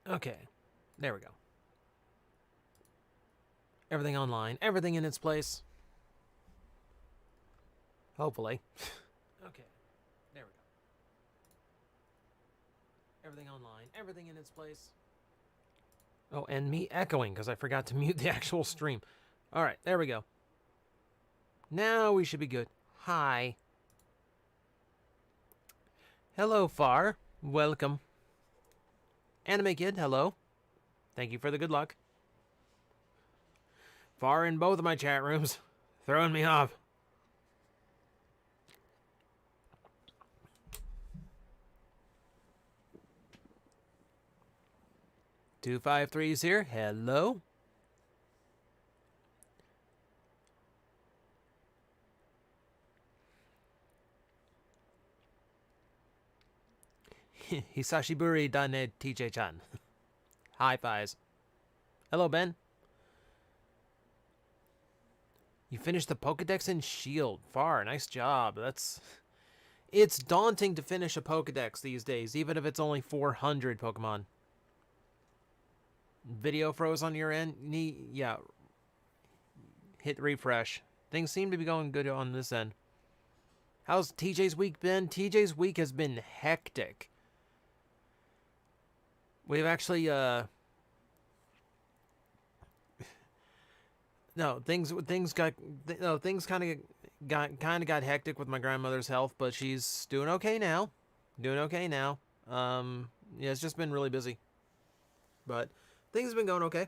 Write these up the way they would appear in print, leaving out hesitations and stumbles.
Okay. There we go. Everything online. Everything in its place. Hopefully. Okay. There we go. Everything online. Everything in its place. Oh, and me echoing because I forgot to mute the actual stream. Alright, there we go. Now we should be good. Hi. Hello, Far. Welcome. Anime Kid, hello. Thank you for the good luck. Far in both of my chat rooms. Throwing me off. Two 5-3s here. Hello. Hisashiburi dane TJ-chan. High fives. Hello, Ben. You finished the Pokedex in Shield. Far. Nice job. It's daunting to finish a Pokedex these days, even if it's only 400 Pokemon. Video froze on your end? Yeah. Hit refresh. Things seem to be going good on this end. How's TJ's week been? TJ's week has been hectic. We've actually, no, things kind of got hectic with my grandmother's health, but she's doing okay now. Yeah, it's just been really busy. But things have been going okay.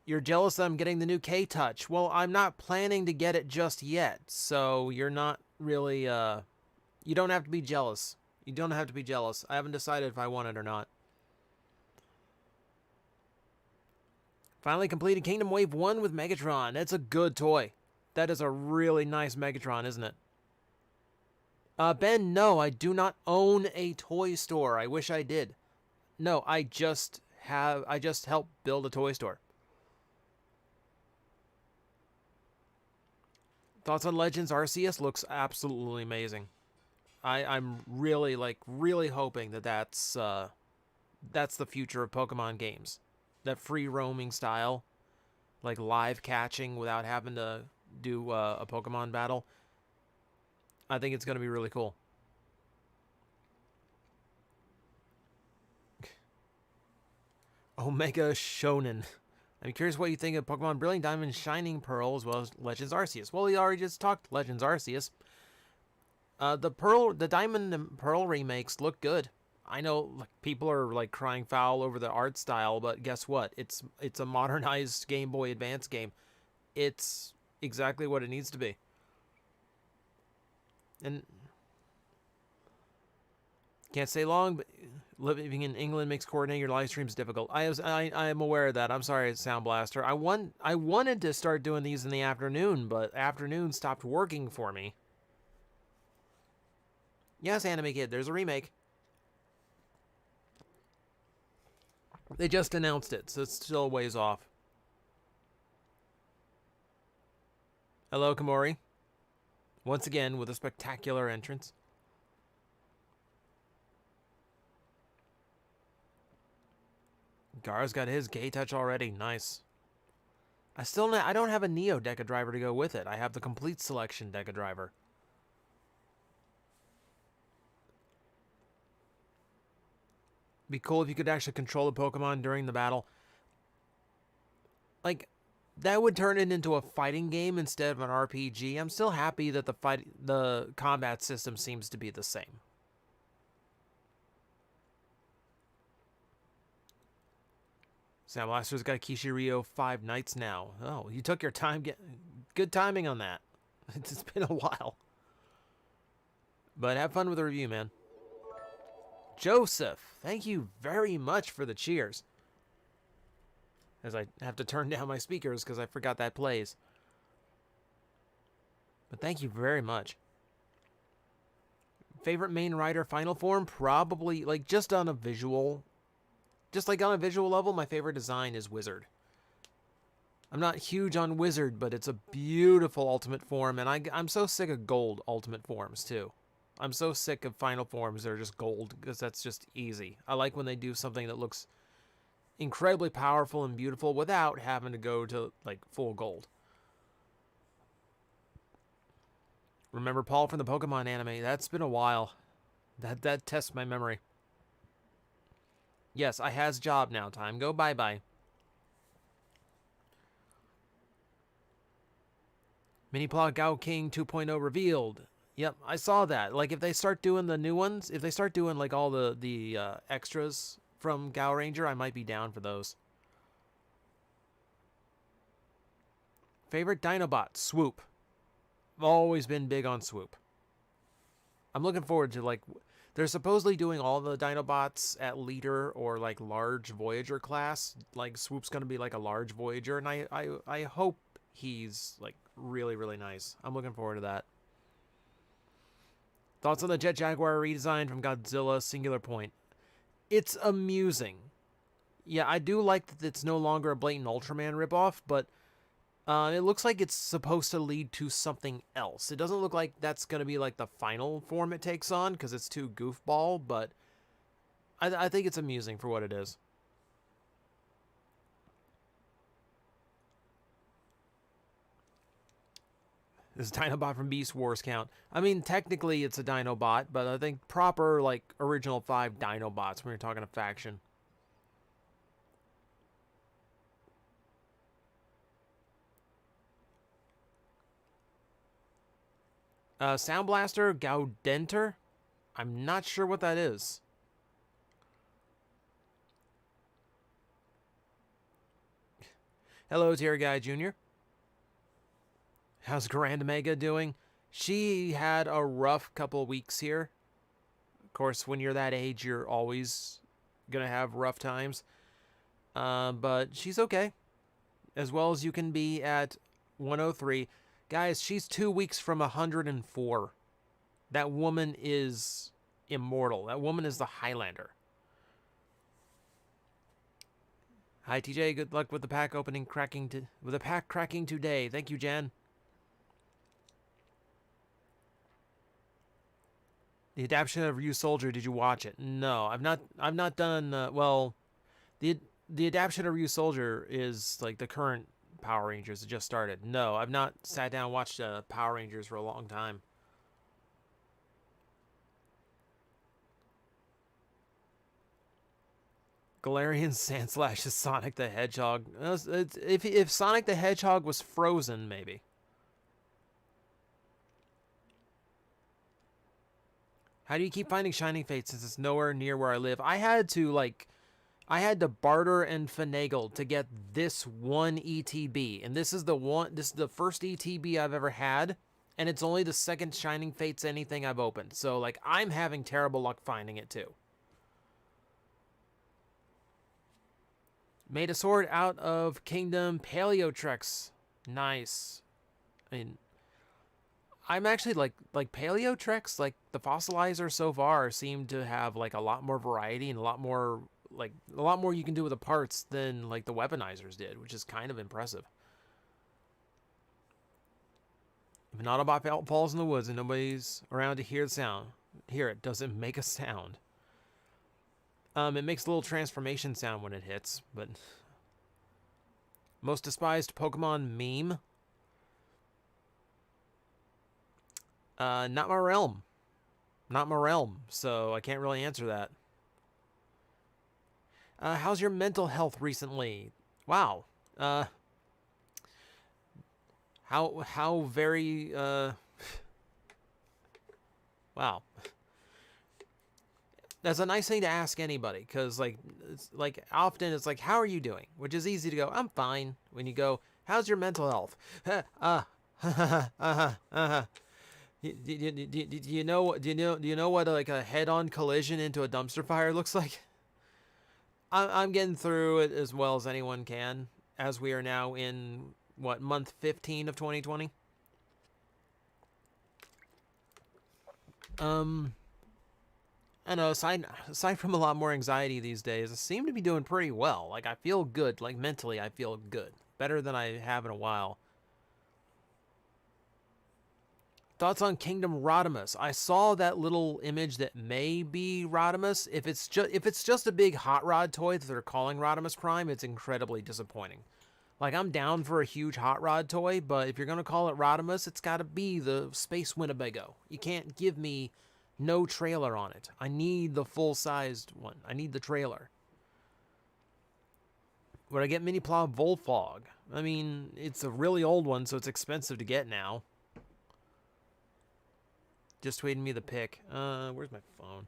You're jealous that I'm getting the new K-Touch. Well, I'm not planning to get it just yet, so you're not really, you don't have to be jealous. You don't have to be jealous. I haven't decided if I want it or not. Finally completed Kingdom Wave 1 with Megatron. It's a good toy. That is a really nice Megatron, isn't it? Ben, no, I do not own a toy store. I wish I did. No, I just help build a toy store. Thoughts on Legends Arceus? Looks absolutely amazing. I'm really hoping that's the future of Pokemon games. That free roaming style, like live catching without having to do a Pokemon battle. I think it's going to be really cool. Omega Shonen. I'm curious what you think of Pokemon Brilliant Diamond, Shining Pearl, as well as Legends Arceus. Well, we already just talked Legends Arceus. The Diamond and Pearl remakes look good. I know people are crying foul over the art style, but guess what? It's a modernized Game Boy Advance game. It's exactly what it needs to be. And can't stay long, but living in England makes coordinating your live streams difficult. I am aware of that. I'm sorry, Sound Blaster. I wanted to start doing these in the afternoon, but afternoon stopped working for me. Yes, Anime Kid, there's a remake. They just announced it, so it's still a ways off. Hello, Komori. Once again, with a spectacular entrance. Gar's got his K-Touch already. Nice. I don't have a Neo Deca driver to go with it. I have the Complete Selection Deca driver. Be cool if you could actually control the Pokemon during the battle. That would turn it into a fighting game instead of an RPG. I'm still happy that the combat system seems to be the same. Sound Blaster's got Kishiryu 5 nights now. Oh, you took your time. Good timing on that. It's been a while. But have fun with the review, man. Joseph, thank you very much for the cheers. As I have to turn down my speakers because I forgot that plays. But thank you very much. Favorite main rider final form? Probably, just on a visual... Just on a visual level, my favorite design is Wizard. I'm not huge on Wizard, but it's a beautiful ultimate form, and I'm so sick of gold ultimate forms, too. I'm so sick of final forms that are just gold, because that's just easy. I like when they do something that looks incredibly powerful and beautiful without having to go to, like, full gold. Remember Paul from the Pokemon anime? That's been a while. That tests my memory. Yes, I has job now. Time go bye-bye. Mini-Plot Gao King 2.0 revealed. Yep, I saw that. Like, if they start doing the new ones, if they start doing, like, all the extras from Gao Ranger, I might be down for those. Favorite Dinobot? Swoop. I've always been big on Swoop. I'm looking forward to, like, they're supposedly doing all the Dinobots at leader or, like, large Voyager class. Like, Swoop's going to be, like, a large Voyager, and I hope he's, like, really, really nice. I'm looking forward to that. Thoughts on the Jet Jaguar redesign from Godzilla Singular Point? It's amusing. Yeah, I do like that it's no longer a blatant Ultraman ripoff, but it looks like it's supposed to lead to something else. It doesn't look like that's going to be like the final form it takes on, because it's too goofball, but I think it's amusing for what it is. This Dinobot from Beast Wars count. I mean, technically it's a Dinobot, but I think proper, like, original 5 Dinobots when you're talking a faction. Sound Blaster Gaudenter? I'm not sure what that is. Hello, Terry Guy Jr. How's Grand Mega doing? She had a rough couple of weeks here. Of course, when you're that age, you're always going to have rough times. But she's okay. As well as you can be at 103. Guys, she's 2 weeks from 104. That woman is immortal. That woman is the Highlander. Hi, TJ. Good luck with the pack opening with the pack cracking today. Thank you, Jen. The adaptation of Ryu Soldier, did you watch it? No, I've not done well, the adaptation of Ryu Soldier is like the current Power Rangers that just started. No, I've not sat down and watched Power Rangers for a long time. Galarian Sandslash is Sonic the Hedgehog. If Sonic the Hedgehog was frozen, maybe. How do you keep finding Shining Fate since it's nowhere near where I live? I had to barter and finagle to get this one ETB. And this is the first ETB I've ever had. And it's only the second Shining Fates anything I've opened. So, like, I'm having terrible luck finding it, too. Made a sword out of Kingdom Paleotrex. Nice. I mean, I'm actually like Paleotrex, like the fossilizer so far seem to have like a lot more variety and a lot more you can do with the parts than like the weaponizers did, which is kind of impressive. If an Autobot falls in the woods and nobody's around to hear it doesn't make a sound. It makes a little transformation sound when it hits, but most despised Pokemon meme. Not my realm. Not my realm, so I can't really answer that. How's your mental health recently? Wow. How very, wow. That's a nice thing to ask anybody, because, like, often it's like, how are you doing? Which is easy to go, I'm fine. When you go, how's your mental health? Do you know what like a head-on collision into a dumpster fire looks like? I'm getting through it as well as anyone can, as we are now in what, month 15 of 2020. I know, aside from a lot more anxiety these days, I seem to be doing pretty well. Like, I feel good. Like, mentally, I feel good. Better than I have in a while. Thoughts on Kingdom Rodimus? I saw that little image that may be Rodimus. If it's just a big hot rod toy that they're calling Rodimus Prime, it's incredibly disappointing. Like, I'm down for a huge hot rod toy, but if you're going to call it Rodimus, it's got to be the Space Winnebago. You can't give me no trailer on it. I need the full-sized one. I need the trailer. Would I get Mini Plow Volfog? I mean, it's a really old one, so it's expensive to get now. Just tweeting me the pic. Where's my phone?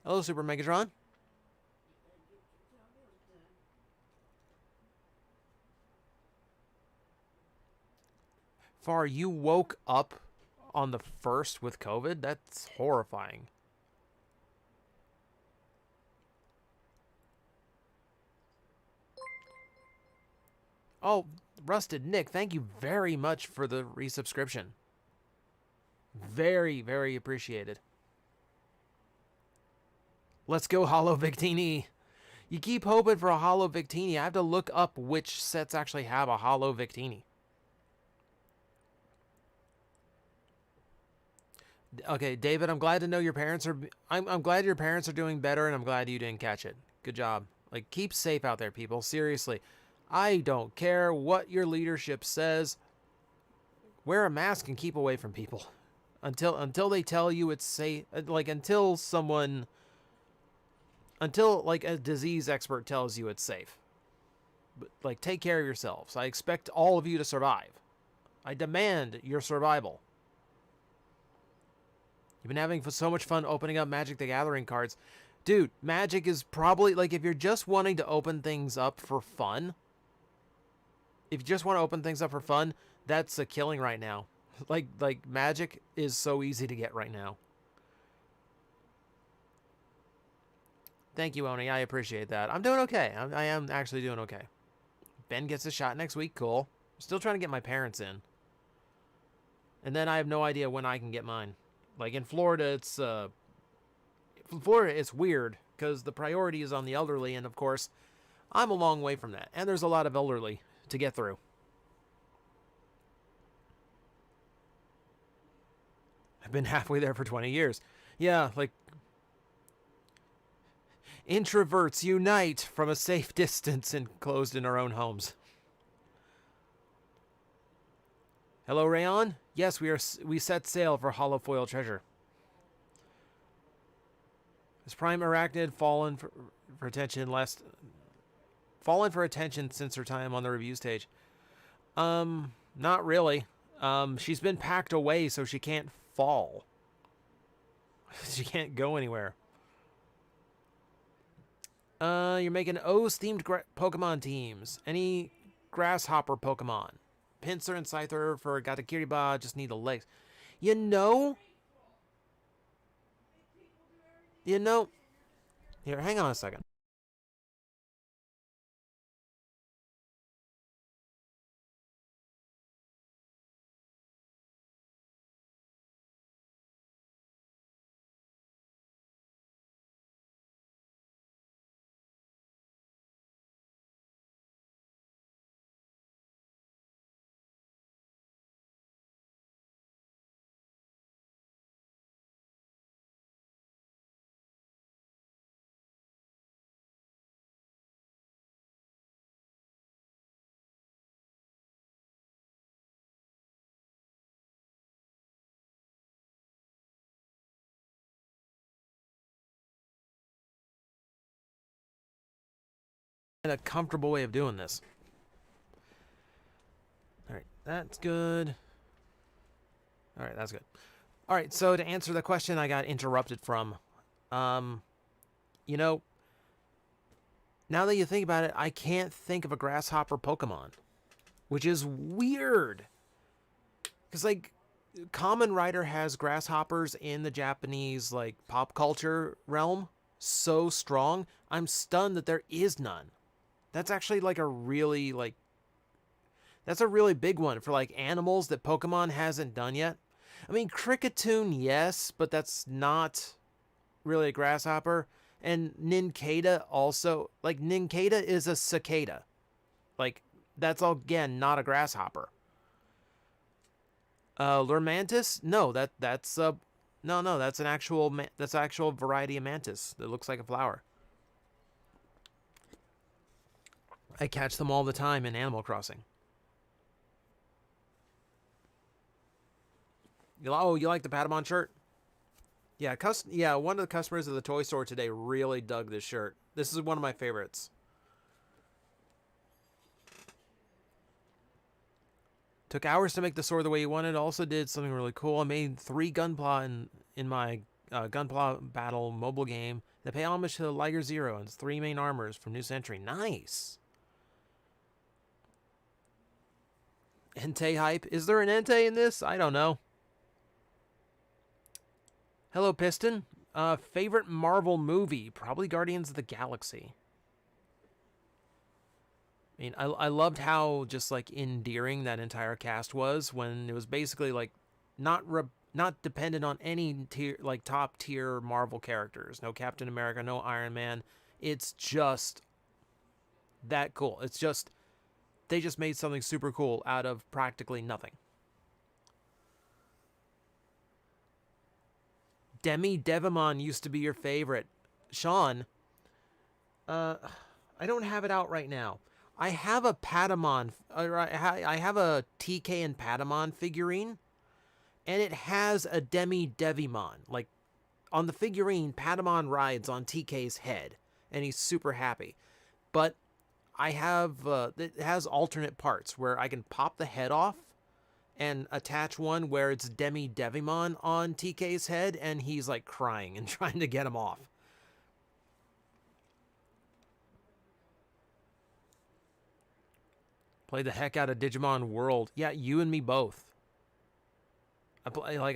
Hello, Super Megatron. Far, you woke up on the 1st with COVID? That's horrifying. Oh, Rusted Nick, thank you very much for the resubscription. Very, very appreciated. Let's go, Holo Victini. You keep hoping for a Holo Victini. I have to look up which sets actually have a Holo Victini. Okay, David, I'm glad to know your parents are... I'm glad your parents are doing better, and I'm glad you didn't catch it. Good job. Like, keep safe out there, people. Seriously. I don't care what your leadership says. Wear a mask and keep away from people. Until they tell you it's safe. Like, until like a disease expert tells you it's safe. But, like, take care of yourselves. I expect all of you to survive. I demand your survival. You've been having so much fun opening up Magic the Gathering cards. Dude, Magic is probably, like, if you're just wanting to open things up for fun, if you just want to open things up for fun, that's a killing right now. Like Magic is so easy to get right now. Thank you, Oni. I appreciate that. I'm doing okay. I am actually doing okay. Ben gets a shot next week. Cool. Still trying to get my parents in. And then I have no idea when I can get mine. Like, in Florida, it's weird because the priority is on the elderly, and of course, I'm a long way from that. And there's a lot of elderly to get through. I've been halfway there for 20 years. Yeah, like, introverts unite from a safe distance enclosed in our own homes. Hello, Rayon? Yes, we set sail for holofoil treasure. Has Prime Arachnid fallen for attention since her time on the review stage? Not really. She's been packed away so she can't fall. She can't go anywhere. You're making O's-themed Pokemon teams. Any Grasshopper Pokemon? Pinsir and Scyther for Gatakiriba, just need the legs. You know... Here, hang on a second. A comfortable way of doing this. Alright, that's good. Alright, that's good. Alright, so to answer the question I got interrupted from, you know, now that you think about it, I can't think of a Grasshopper Pokemon, which is weird. Because, like, Kamen Rider has grasshoppers in the Japanese, like, pop culture realm so strong, I'm stunned that there is none. That's actually, like, a really, like... That's a really big one for, like, animals that Pokemon hasn't done yet. I mean, Kricketune, yes, but that's not really a grasshopper. And Nincada also... Like, Nincada is a cicada. Like, that's, again, not a grasshopper. Lure mantis? No, that's no, that's an actual that's actual variety of mantis that looks like a flower. I catch them all the time in Animal Crossing. Oh, you like the Patamon shirt? Yeah, yeah, one of the customers at the toy store today really dug this shirt. This is one of my favorites. Took hours to make the sword the way you wanted. Also did something really cool. I made 3 Gunpla in my Gunpla Battle mobile game that pay homage to the Liger Zero and its 3 main armors from New Century. Nice! Entei hype. Is there an Entei in this? I don't know. Hello, Piston. Favorite Marvel movie? Probably Guardians of the Galaxy. I mean, I loved how just like endearing that entire cast was when it was basically like not dependent on any tier, like top tier Marvel characters. No Captain America, no Iron Man. It's just that cool. It's just they just made something super cool out of practically nothing. Demi Devimon used to be your favorite. Sean, I don't have it out right now. I have a Patamon, I have a TK and Patamon figurine, and it has a Demi Devimon. Like, on the figurine, Patamon rides on TK's head, and he's super happy. But I have, it has alternate parts where I can pop the head off and attach one where it's Demi Devimon on TK's head, and he's like crying and trying to get him off. Played the heck out of Digimon World. Yeah, you and me both. I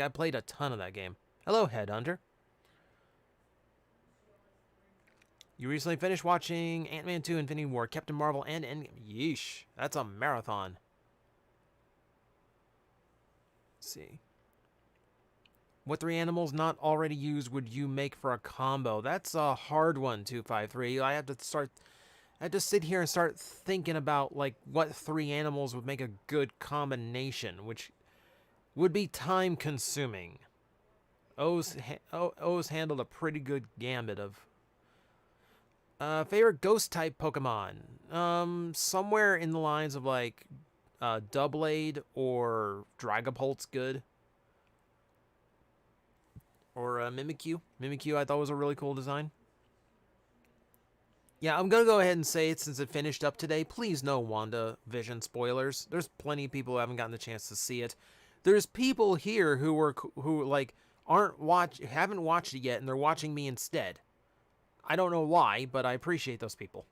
played a ton of that game. Hello, Headhunter. You recently finished watching Ant-Man 2 Infinity War, Captain Marvel, and Endgame. Yeesh, that's a marathon. Let's see. What 3 animals not already used would you make for a combo? That's a hard one, 253. I have to sit here and start thinking about like what 3 animals would make a good combination, which would be time consuming. O's handled a pretty good gambit of favorite ghost type Pokemon. Somewhere in the lines of like Doublade or Dragapult's good. Or Mimikyu. Mimikyu I thought was a really cool design. Yeah, I'm going to go ahead and say it since it finished up today. Please no WandaVision spoilers. There's plenty of people who haven't gotten the chance to see it. There's people here who like haven't watched it yet and they're watching me instead. I don't know why, but I appreciate those people.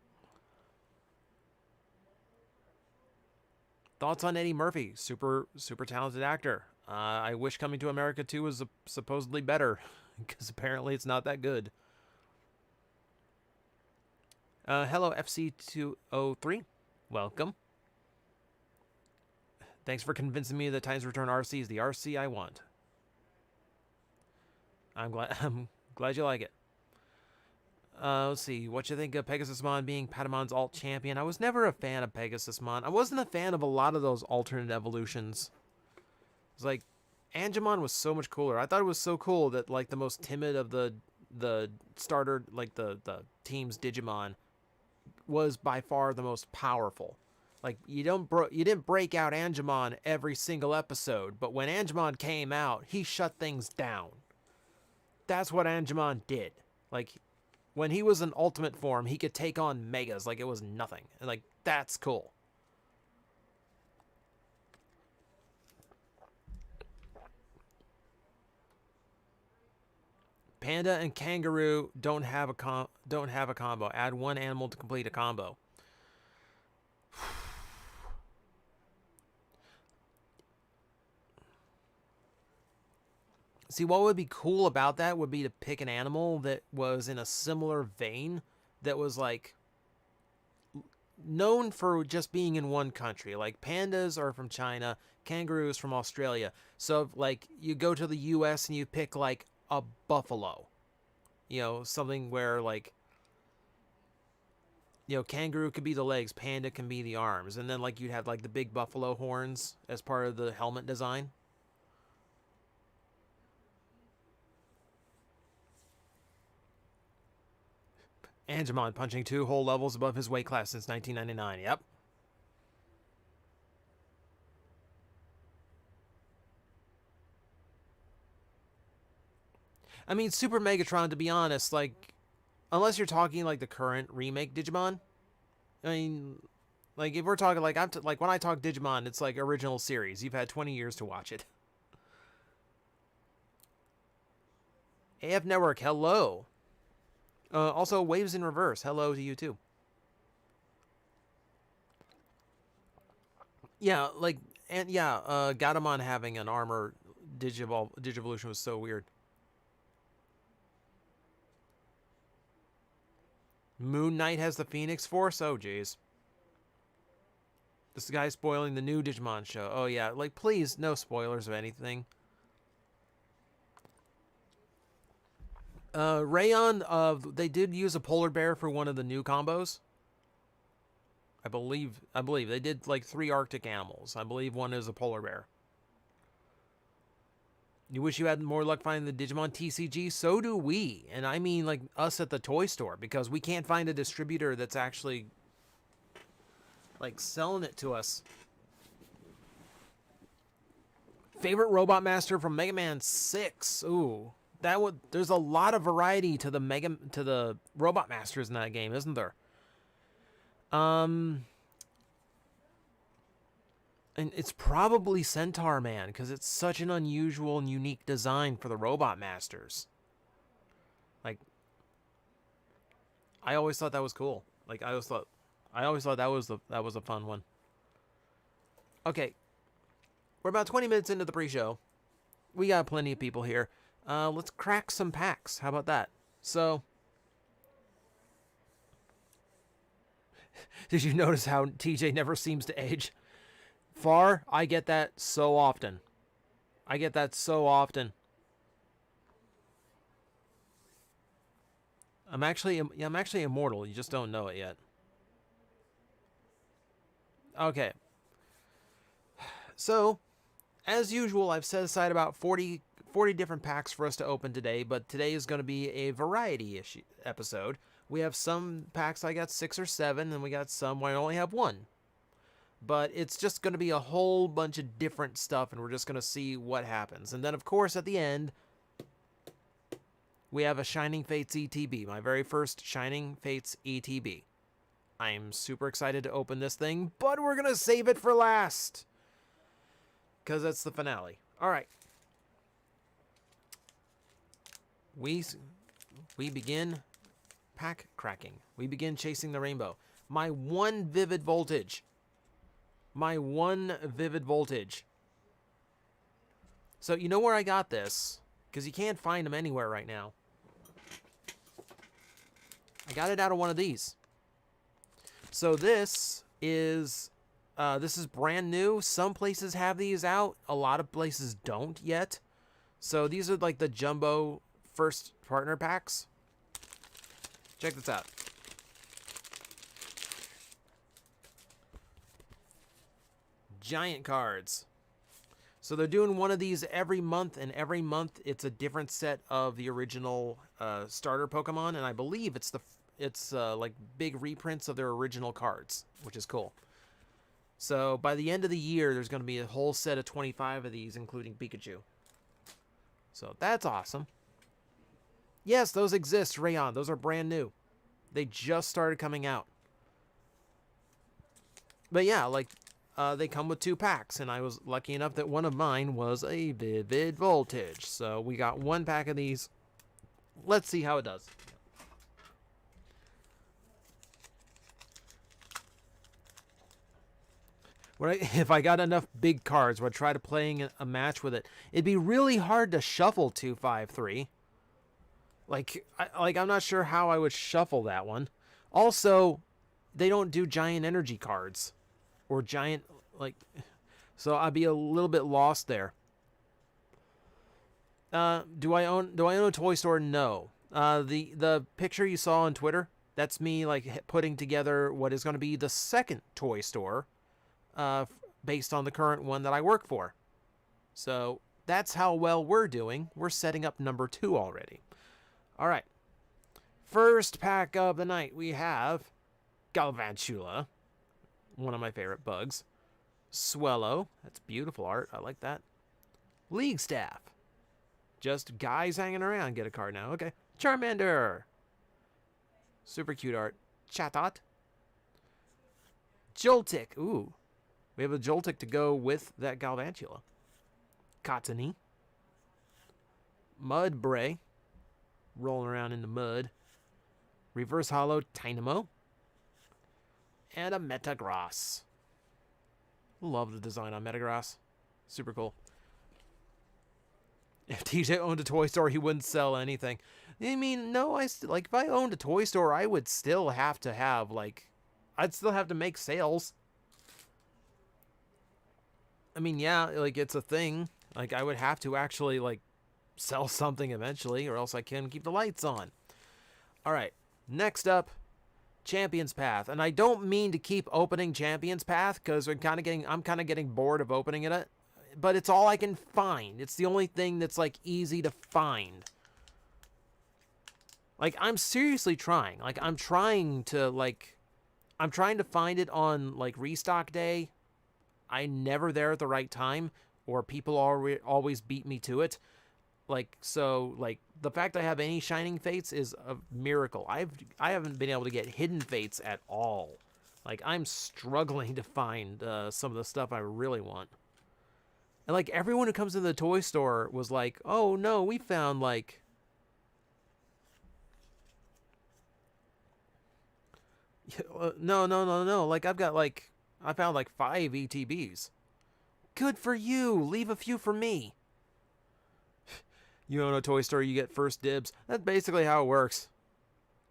Thoughts on Eddie Murphy? Super talented actor. I wish Coming to America 2 was supposedly better because apparently it's not that good. Hello, FC203. Welcome. Thanks for convincing me that Titans Return RC is the RC I want. I'm glad you like it. Let's see. What you think of Pegasusmon being Patamon's alt champion? I was never a fan of Pegasusmon. I wasn't a fan of a lot of those alternate evolutions. It's like Angemon was so much cooler. I thought it was so cool that like the most timid of the starter, like the team's Digimon, was by far the most powerful. Like you didn't break out Angemon every single episode, but when Angemon came out, he shut things down. That's what Angemon did. Like when he was in ultimate form, he could take on megas like it was nothing. And like that's cool. Panda and kangaroo don't have a combo. Add 1 animal to complete a combo. See, what would be cool about that would be to pick an animal that was in a similar vein, that was like known for just being in one country. Like pandas are from China, kangaroos from Australia. So like you go to the US and you pick like a buffalo. You know, something where like, you know, kangaroo could be the legs, panda can be the arms, and then like you'd have like the big buffalo horns as part of the helmet design. Angemon punching 2 whole levels above his weight class since 1999. Yep. I mean, Super Megatron, to be honest, like, unless you're talking, like, the current remake Digimon, I mean, like, if we're talking, like, like, when I talk Digimon, it's, like, original series. You've had 20 years to watch it. AF Network, hello. Also, Waves in Reverse, hello to you, too. Yeah, like, and yeah, Gatomon having an armor Digivolution was so weird. Moon Knight has the Phoenix Force? Oh, jeez. This guy's spoiling the new Digimon show. Oh, yeah. Like, please, no spoilers of anything. Rayon, they did use a polar bear for one of the new combos. I believe they did, like, 3 Arctic animals. I believe one is a polar bear. You wish you had more luck finding the Digimon TCG? So do we. And I mean, like, us at the toy store, because we can't find a distributor that's actually, like, selling it to us. Favorite Robot Master from Mega Man 6. Ooh. There's a lot of variety to the Robot Masters in that game, isn't there? And it's probably Centaur Man, because it's such an unusual and unique design for the Robot Masters. Like, I always thought that was cool. Like, I always thought that was a fun one. Okay, we're about 20 minutes into the pre-show. We got plenty of people here. Let's crack some packs. How about that? So, did you notice how TJ never seems to age? Far, I get that so often. I'm actually immortal. You just don't know it yet. Okay. So, as usual, I've set aside about 40 different packs for us to open today, but today is going to be a variety episode. We have some packs I got 6 or 7, and we got some where I only have 1. But it's just going to be a whole bunch of different stuff, and we're just going to see what happens. And then, of course, at the end, we have a Shining Fates ETB, my very first Shining Fates ETB. I'm super excited to open this thing, but we're going to save it for last, because that's the finale. All right. We begin pack cracking. We begin chasing the rainbow. My one vivid voltage. So you know where I got this? Because you can't find them anywhere right now. I got it out of one of these. So this is brand new. Some places have these out. A lot of places don't yet. So these are like the jumbo first partner packs. Check this out. Giant cards. So they're doing one of these every month, and every month it's a different set of the original starter Pokemon, and I believe it's like big reprints of their original cards, which is cool. So by the end of the year, there's going to be a whole set of 25 of these, including Pikachu. So that's awesome. Yes, those exist, Rayon. Those are brand new. They just started coming out. But yeah, like, they come with 2 packs, and I was lucky enough that one of mine was a Vivid Voltage. So we got 1 pack of these. Let's see how it does. If I got enough big cards, would I try to playing a match with it? It'd be really hard to shuffle 2-5-3. I'm not sure how I would shuffle that one. Also, they don't do giant energy cards. Or giant, so I'd be a little bit lost there. Do I own a toy store? No. The picture you saw on Twitter, that's me putting together what is going to be the second toy store, based on the current one that I work for. So that's how well we're doing. We're setting up number 2 already. All right. First pack of the night, we have Galvantula, one of my favorite bugs. Swellow, that's beautiful art. I like that. League Staff. Just guys hanging around get a card now. Okay. Charmander. Super cute art. Chatot. Joltik. Ooh. We have a Joltik to go with that Galvantula. Cottony. Mudbray. Rolling around in the mud. Reverse Hollow Tynamo. And a Metagross. Love the design on Metagross. Super cool. If TJ owned a toy store, he wouldn't sell anything. I mean, no, like, if I owned a toy store, I would still have to have, like, I'd still have to make sales. I mean, yeah, like, it's a thing. Like, I would have to actually, like, sell something eventually, or else I can't keep the lights on. All right, next up, Champion's Path. And I don't mean to keep opening Champion's Path, because I'm kind of getting bored of opening it, but it's all I can find. It's the only thing that's, like, easy to find. Like, I'm seriously trying. Like, I'm trying to find it on, like, restock day. I'm never there at the right time, or people always beat me to it. Like, so, like, the fact I have any Shining Fates is a miracle. I haven't been able to get Hidden Fates at all. Like, I'm struggling to find some of the stuff I really want. And, like, everyone who comes to the toy store was like, oh, no, we found, like... No. Like, I found, like, 5 ETBs. Good for you. Leave a few for me. You own a toy store, you get first dibs. That's basically how it works.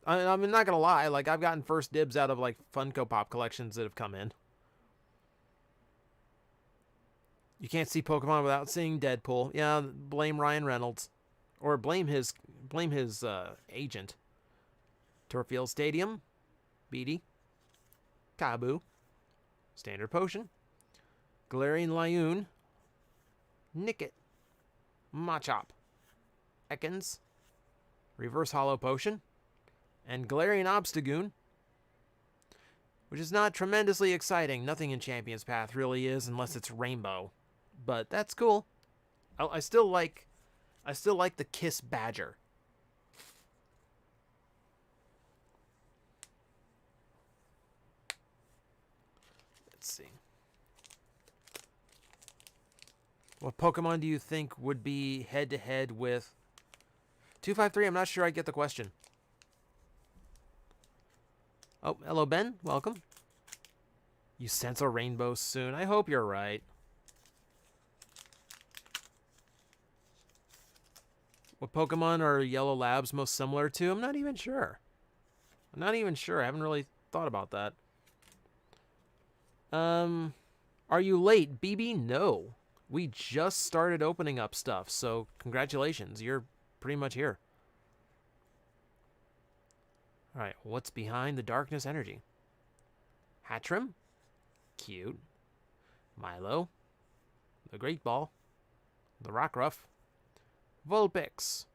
I'm not going to lie. Like, I've gotten first dibs out of, like, Funko Pop collections that have come in. You can't see Pokemon without seeing Deadpool. Yeah, blame Ryan Reynolds. Or blame his agent. Turffield Stadium. Beatty. Kabu. Standard Potion. Galarian Lyoon. Nickit. Machop. Ekans. Reverse Hollow Potion. And Galarian Obstagoon. Which is not tremendously exciting. Nothing in Champion's Path really is unless it's Rainbow. But that's cool. I still like the Kiss Badger. Let's see. What Pokemon do you think would be head-to-head with 253? I'm not sure I get the question. Oh, hello, Ben. Welcome. You sense a rainbow soon. I hope you're right. What Pokemon are Yellow Labs most similar to? I'm not even sure. I haven't really thought about that. Are you late, BB? No. We just started opening up stuff, so congratulations. You're pretty much here. All right, what's behind the darkness energy? Hatchrim? Cute. Milo. The Great Ball. The Rockruff. Vulpix.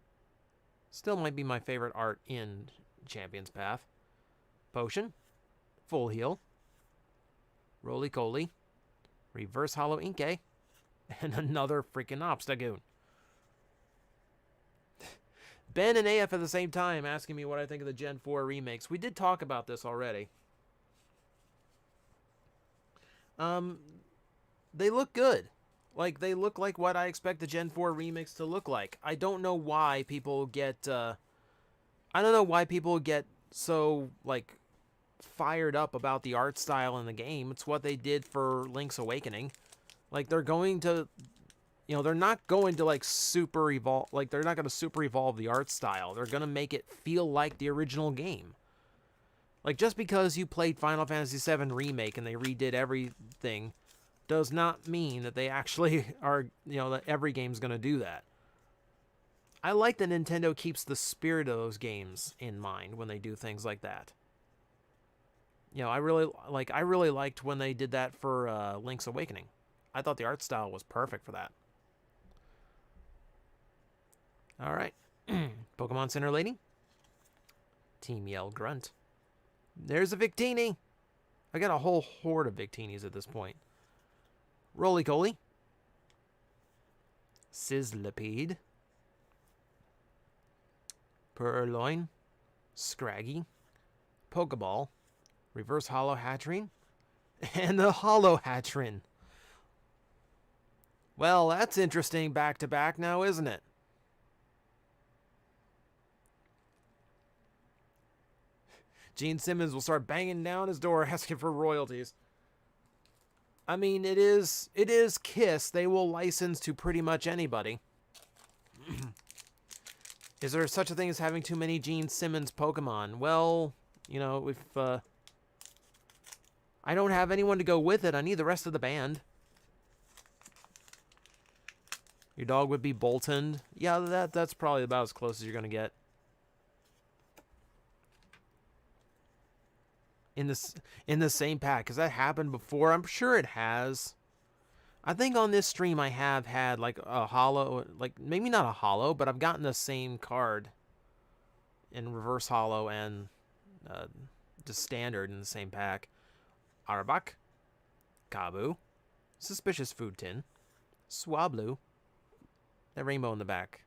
Still might be my favorite art in Champion's Path. Potion. Full Heal. Roly-Coly. Reverse Hollow Inkay. And another freaking Obstagoon. Ben and AF at the same time asking me what I think of the Gen 4 remakes. We did talk about this already. They look good. Like, they look like what I expect the Gen 4 remakes to look like. I don't know why people get, so, like, fired up about the art style in the game. It's what they did for Link's Awakening. Like, they're going to, they're not going to, like, super evolve, like, they're not going to super evolve the art style. They're going to make it feel like the original game. Like, just because you played Final Fantasy VII Remake and they redid everything does not mean that they actually are, that every game's going to do that. I like that Nintendo keeps the spirit of those games in mind when they do things like that. I really liked when they did that for Link's Awakening. I thought the art style was perfect for that. All right. Pokemon Center Lady. Team Yell Grunt. There's a Victini. I got a whole horde of Victinis at this point. Roly-Coly. Sizzlipede. Purloin. Scraggy. Pokeball. Reverse Hollow Hatterene. And the Hollow Hatterene. Well, that's interesting back-to-back now, isn't it? Gene Simmons will start banging down his door asking for royalties. I mean, it is KISS. They will license to pretty much anybody. Is there such a thing as having too many Gene Simmons Pokemon? Well, you know, if I don't have anyone to go with it, I need the rest of the band. Your dog would be Boltoned. Yeah, that's probably about as close as you're going to get. In the same pack, because that happened before. I'm sure it has. I think on this stream I have had like a hollow, like maybe not a hollow, but I've gotten the same card in reverse hollow and just standard in the same pack. Arbok, Kabu, Suspicious Food Tin, Swablu, that rainbow in the back.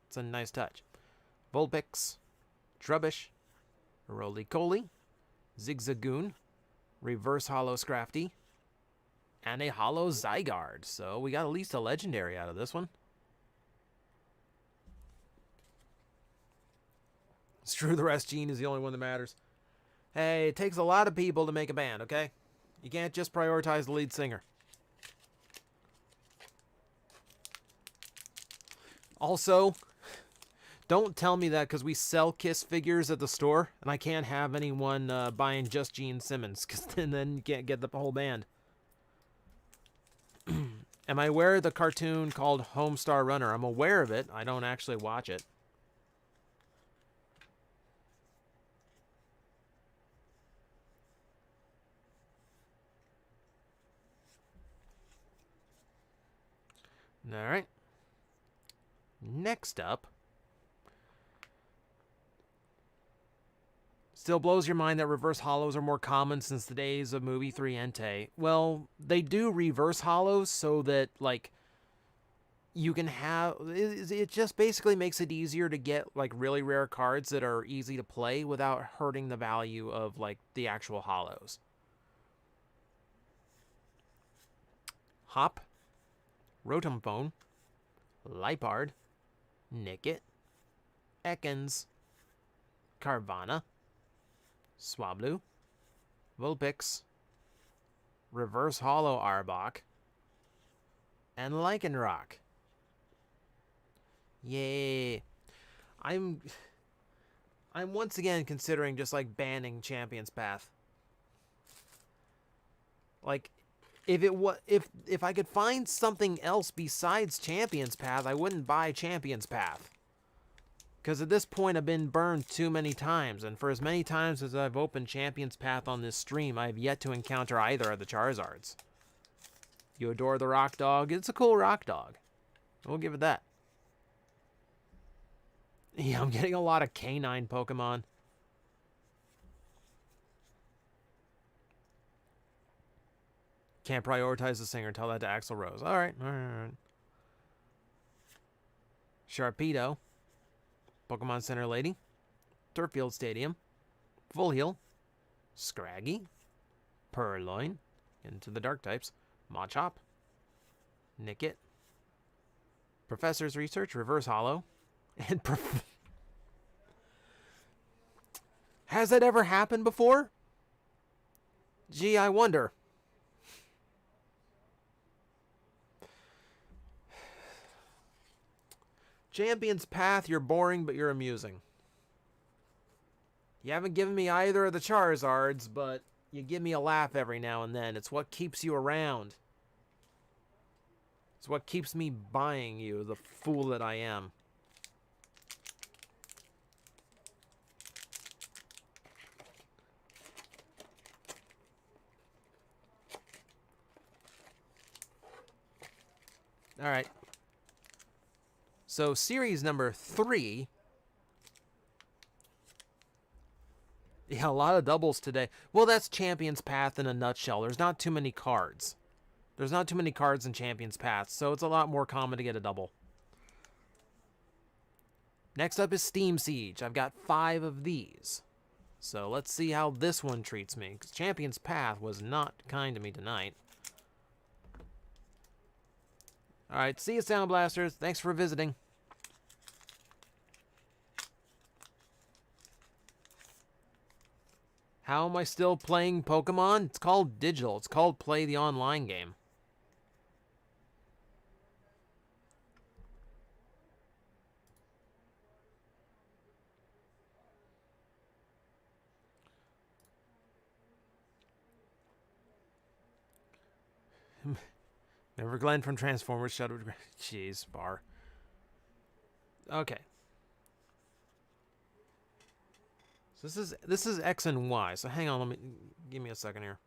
It's a nice touch. Vulpix, Trubbish, Roly-Coly, Zigzagoon, Reverse Hollow Scrafty, and a Hollow Zygarde. So we got at least a legendary out of this one. Screw the rest, Gene is the only one that matters. Hey, it takes a lot of people to make a band, okay? You can't just prioritize the lead singer. Also, don't tell me that because we sell KISS figures at the store and I can't have anyone buying just Gene Simmons, because then you can't get the whole band. Am I aware of the cartoon called Homestar Runner? I'm aware of it. I don't actually watch it. All right. Next up. Still blows your mind that reverse hollows are more common since the days of movie 3 Entei. Well, they do reverse hollows so that, like, you can have... It just basically makes it easier to get, like, really rare cards that are easy to play without hurting the value of, like, the actual hollows. Hop. Rotomphone. Lipard. Nickit. Ekans. Carvana. Swablu, Vulpix, Reverse Hollow Arbok, and Lycanroc. Yay. I'm once again considering just like banning Champion's Path. Like if I could find something else besides Champion's Path, I wouldn't buy Champion's Path. Because at this point, I've been burned too many times, and for as many times as I've opened Champion's Path on this stream, I have yet to encounter either of the Charizards. You adore the Rock Dog? It's a cool Rock Dog. We'll give it that. Yeah, I'm getting a lot of canine Pokemon. Can't prioritize the singer. Tell that to Axl Rose. All right. Sharpedo. Pokemon Center Lady, Turffield Stadium, Full Heal, Scraggy, Purloin, into the dark types, Machop, Nickit, Professor's Research, Reverse Hollow, and Has that ever happened before? Gee, I wonder. Champion's Path, you're boring, but you're amusing. You haven't given me either of the Charizards, but you give me a laugh every now and then. It's what keeps you around. It's what keeps me buying you, the fool that I am. All right. So series number 3 Yeah, a lot of doubles today. Well, that's Champion's Path in a nutshell. There's not too many cards. There's not too many cards in Champion's Path, so it's a lot more common to get a double. Next up is Steam Siege. I've got 5 of these. So let's see how this one treats me, because Champion's Path was not kind to me tonight. Alright, see you, Sound Blasters. Thanks for visiting. How am I still playing Pokemon? It's called digital. It's called play the online game. Remember Glenn from Transformers? Shadow. Jeez, bar. Okay. So this is X and Y. So hang on, give me a second here.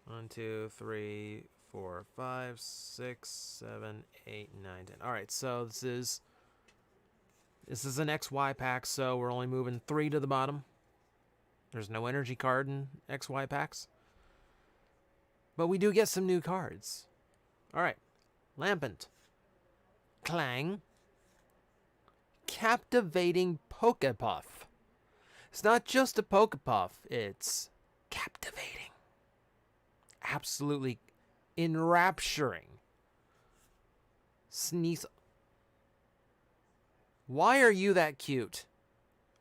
1, 2, 3, 4, 5, 6, 7, 8, 9, 10. All right, so this is an XY pack, so we're only moving 3 to the bottom. There's no energy card in XY packs. But we do get some new cards. All right. Lampent. Clang. Captivating Pokepuff. It's not just a Pokepuff. It's captivating. Absolutely enrapturing. Sneasel. Why are you that cute?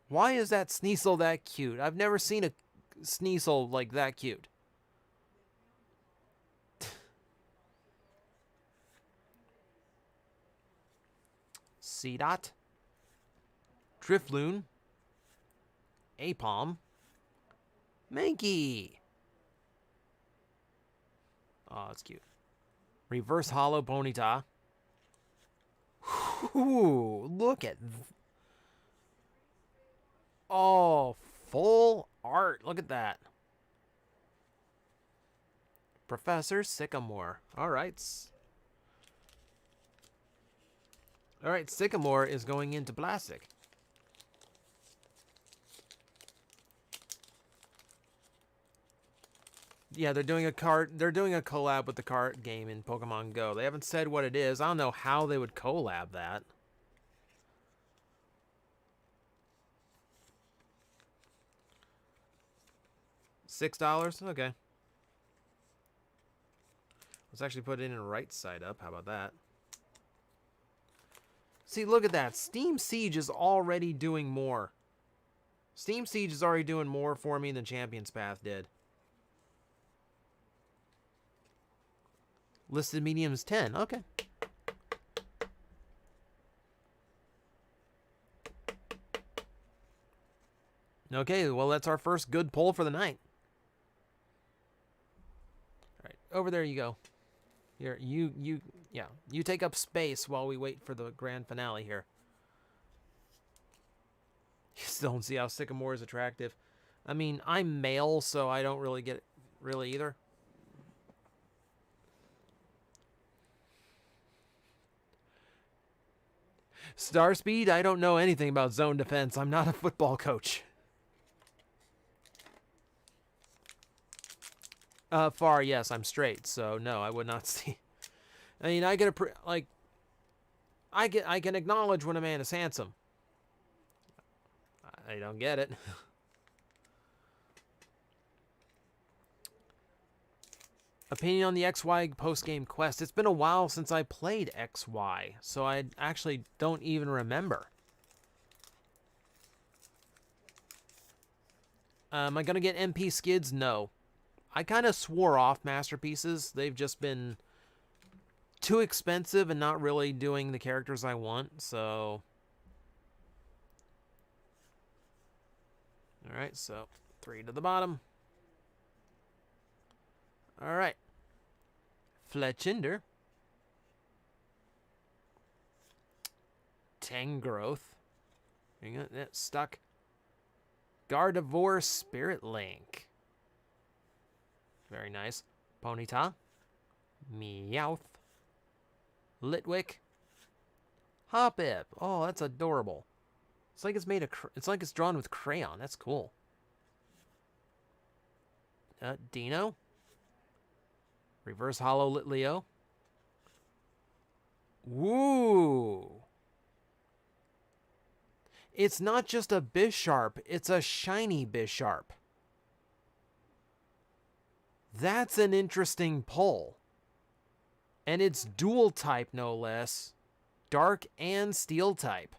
Why is that Sneasel that cute? I've never seen a Sneasel like that cute. Seedot. Drifloon. Apom. Mankey. Oh, that's cute. Reverse Hollow Ponyta. Ooh, look at... Oh, full art. Look at that. Professor Sycamore. All right. All right, Sycamore is going into plastic. Yeah, they're doing a collab with the card game in Pokemon Go. They haven't said what it is. I don't know how they would collab that. $6? Okay. Let's actually put it in right side up. How about that? See, look at that. Steam Siege is already doing more. Steam Siege is already doing more for me than Champion's Path did. Listed medium is 10. Okay. Okay, well, that's our first good pull for the night. All right, over there you go. Here, you take up space while we wait for the grand finale here. You still don't see how Sycamore is attractive. I mean, I'm male, so I don't really get it really either. Starspeed, I don't know anything about zone defense. I'm not a football coach. Far, yes, I'm straight, so no, I would not see. I mean, I can acknowledge when a man is handsome. I don't get it. Opinion on the XY post-game quest. It's been a while since I played XY, so I actually don't even remember. Am I going to get MP skids? No. I kind of swore off masterpieces. They've just been too expensive and not really doing the characters I want, so... Alright, so 3 to the bottom. Alright. Fletchinder. Tangrowth. You got that stuck. Gardevoir Spirit Link. Very nice. Ponyta. Meowth. Litwick. Hoppip. Oh, that's adorable. It's like it's made it's like it's drawn with crayon. That's cool. Dino. Reverse Hollow Litleo. Woo! It's not just a Bisharp, it's a shiny Bisharp. That's an interesting pull. And it's dual type, no less. Dark and steel type.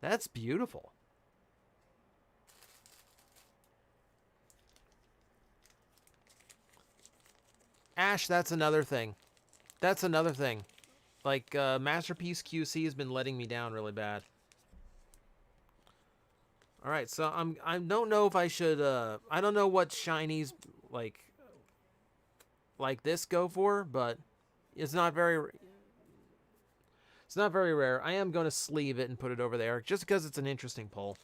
That's beautiful. Ash, that's another thing. That's another thing. Like, Masterpiece QC has been letting me down really bad. Alright, so I don't know if I should, I don't know what shinies, like this go for, but it's not very rare. I am going to sleeve it and put it over there, just because it's an interesting pull.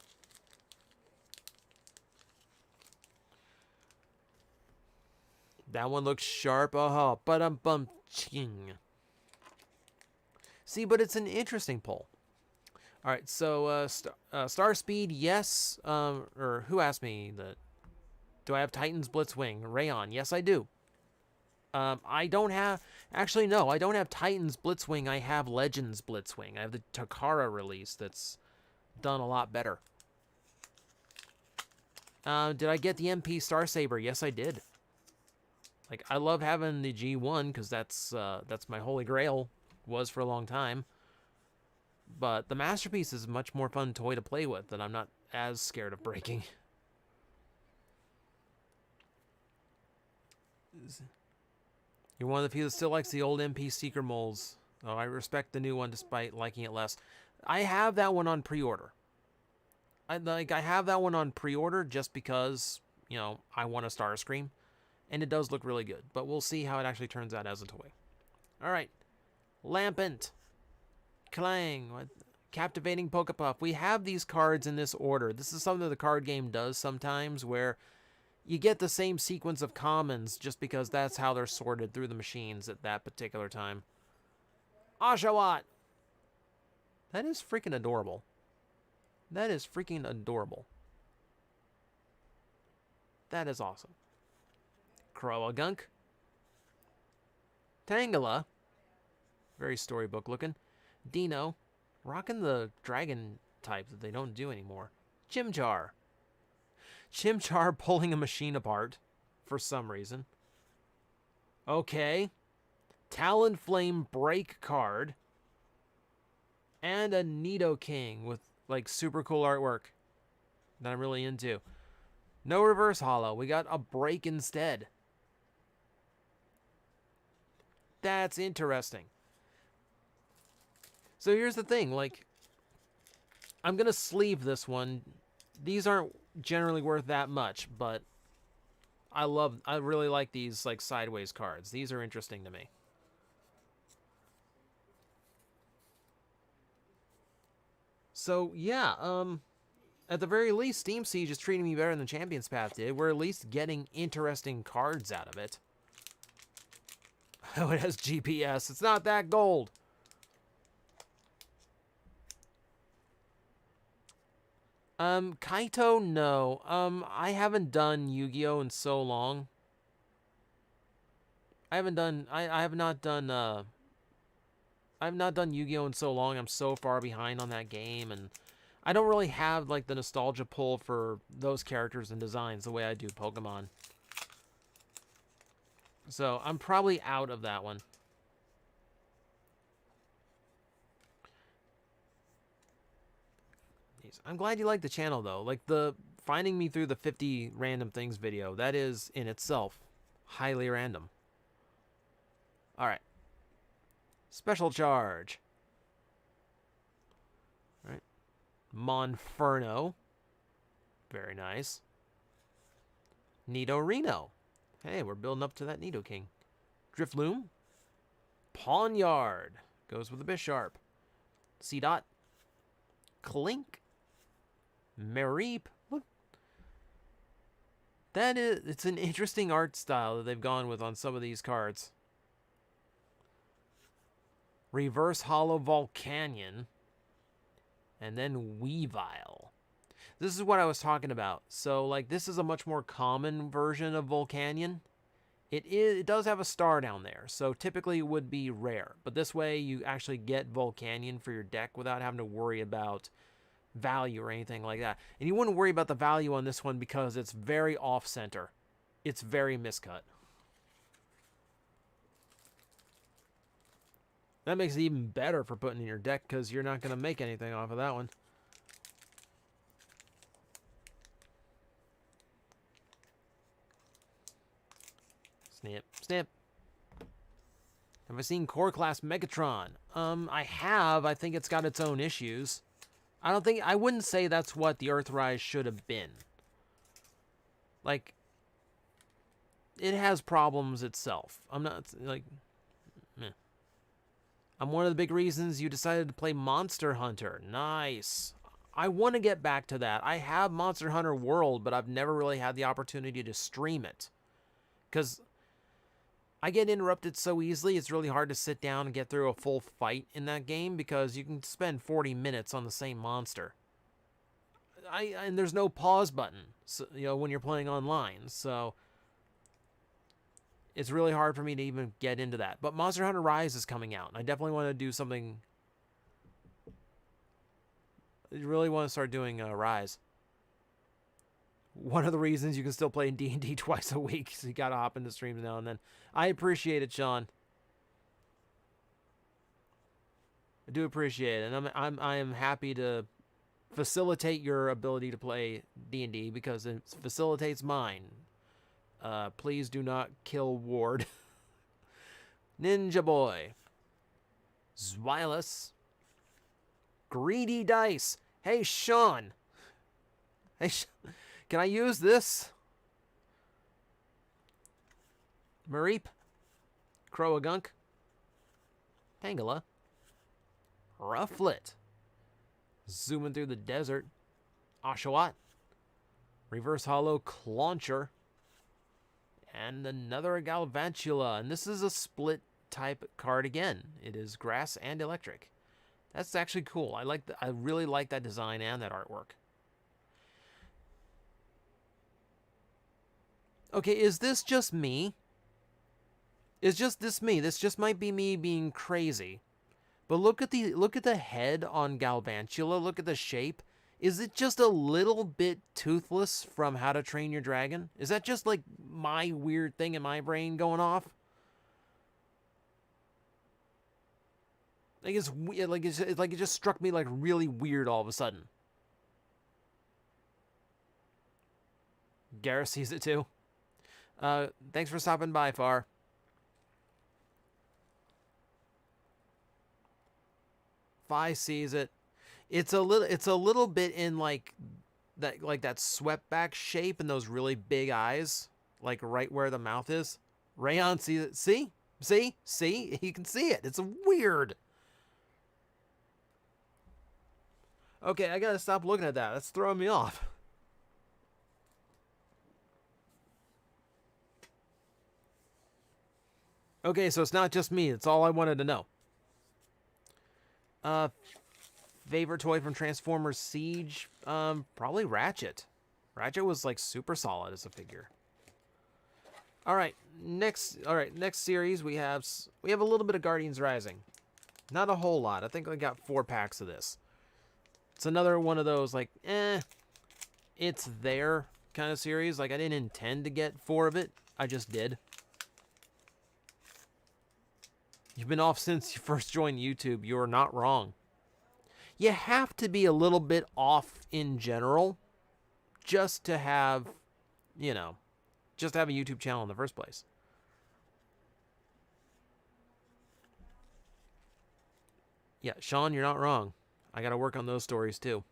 That one looks sharp. Oh, but ching. See, but it's an interesting pull. All right, so Star Speed, yes. Or who asked me that? Do I have Titan's Blitzwing? Rayon, yes, I do. I don't have. Actually, no, I don't have Titan's Blitzwing. I have Legends Blitzwing. I have the Takara release that's done a lot better. Did I get the MP Star Saber? Yes, I did. Like, I love having the G1 because that's my holy grail. Was for a long time. But the Masterpiece is a much more fun toy to play with that I'm not as scared of breaking. You're one of the few that still likes the old MP Seeker molds. Oh, I respect the new one despite liking it less. I have that one on pre-order. I have that one on pre-order just because, you know, I want a Starscream. And it does look really good. But we'll see how it actually turns out as a toy. Alright. Lampent. Clang. Captivating Pokepuff. We have these cards in this order. This is something the card game does sometimes where you get the same sequence of commons just because that's how they're sorted through the machines at that particular time. Oshawott. That is freaking adorable. That is freaking adorable. That is awesome. Croagunk. Tangela. Very storybook looking. Dino. Rocking the dragon type that they don't do anymore. Chimchar. Chimchar pulling a machine apart for some reason. Okay. Talonflame break card. And a Nidoking with like super cool artwork that I'm really into. No reverse holo. We got a break instead. That's interesting. So here's the thing, like, I'm going to sleeve this one. These aren't generally worth that much, but I really like these, like, sideways cards. These are interesting to me. So, yeah, at the very least, Steam Siege is treating me better than Champion's Path did. We're at least getting interesting cards out of it. Oh, it has GPS. It's not that gold. Kaito, no. I haven't done Yu-Gi-Oh! In so long. I have not done Yu-Gi-Oh! In so long. I'm so far behind on that game, and I don't really have, like, the nostalgia pull for those characters and designs the way I do Pokemon. So, I'm probably out of that one. I'm glad you like the channel, though. Like, the finding me through the 50 random things video, that is, in itself, highly random. Alright. Special charge. Alright. Monferno. Very nice. Nidorino. Hey, we're building up to that Nidoking. Drifloom. Pawnyard. Goes with the Bisharp. C-Dot. Clink. Mareep. Look. It's an interesting art style that they've gone with on some of these cards. Reverse Hollow Volcanion. And then Weavile. This is what I was talking about. So, like, this is a much more common version of Volcanion. It does have a star down there, so typically it would be rare. But this way, you actually get Volcanion for your deck without having to worry about value or anything like that. And you wouldn't worry about the value on this one because it's very off-center. It's very miscut. That makes it even better for putting in your deck because you're not going to make anything off of that one. Snip, snip. Have I seen Core Class Megatron? I have. I think it's got its own issues. I wouldn't say that's what the Earthrise should have been. Like, it has problems itself. I'm not, like, meh. I'm one of the big reasons you decided to play Monster Hunter. Nice. I want to get back to that. I have Monster Hunter World, but I've never really had the opportunity to stream it. Because I get interrupted so easily, it's really hard to sit down and get through a full fight in that game because you can spend 40 minutes on the same monster. And there's no pause button, so, you know, when you're playing online, so it's really hard for me to even get into that. But Monster Hunter Rise is coming out, and I definitely want to do something. I really want to start doing Rise. One of the reasons you can still play D&D twice a week, so you gotta hop into streams now and then. I appreciate it, Sean. I do appreciate it, and I am happy to facilitate your ability to play D&D because it facilitates mine. Please do not kill Ward. Ninja Boy. Zwilus. Greedy Dice. Hey, Sean. Hey, can I use this? Mareep. Croagunk. Tangela. Rufflet. Zooming through the desert. Oshawott. Reverse Hollow Clauncher. And another Galvantula. And this is a split type card again. It is grass and electric. That's actually cool. I really like that design and that artwork. Okay, is this just me? Is just this me? This just might be me being crazy. But look at the head on Galvantula. Look at the shape. Is it just a little bit toothless from How to Train Your Dragon? Is that just like my weird thing in my brain going off? Like it's like it just struck me like really weird all of a sudden. Garrus sees it too. Thanks for stopping by, Far. Fi sees it. It's a little bit in like that swept back shape and those really big eyes, like right where the mouth is. Rayon sees it. See? You can see it. It's weird. Okay, I gotta stop looking at that. That's throwing me off. Okay, so it's not just me. That's all I wanted to know. Favorite toy from Transformers Siege? Probably Ratchet. Ratchet was like super solid as a figure. All right, next series we have a little bit of Guardians Rising. Not a whole lot. I think I got 4 packs of this. It's another one of those like, it's there kind of series. Like I didn't intend to get 4 of it. I just did. You've been off since you first joined YouTube. You're not wrong. You have to be a little bit off in general just to have, just to have a YouTube channel in the first place. Yeah, Sean, you're not wrong. I got to work on those stories too.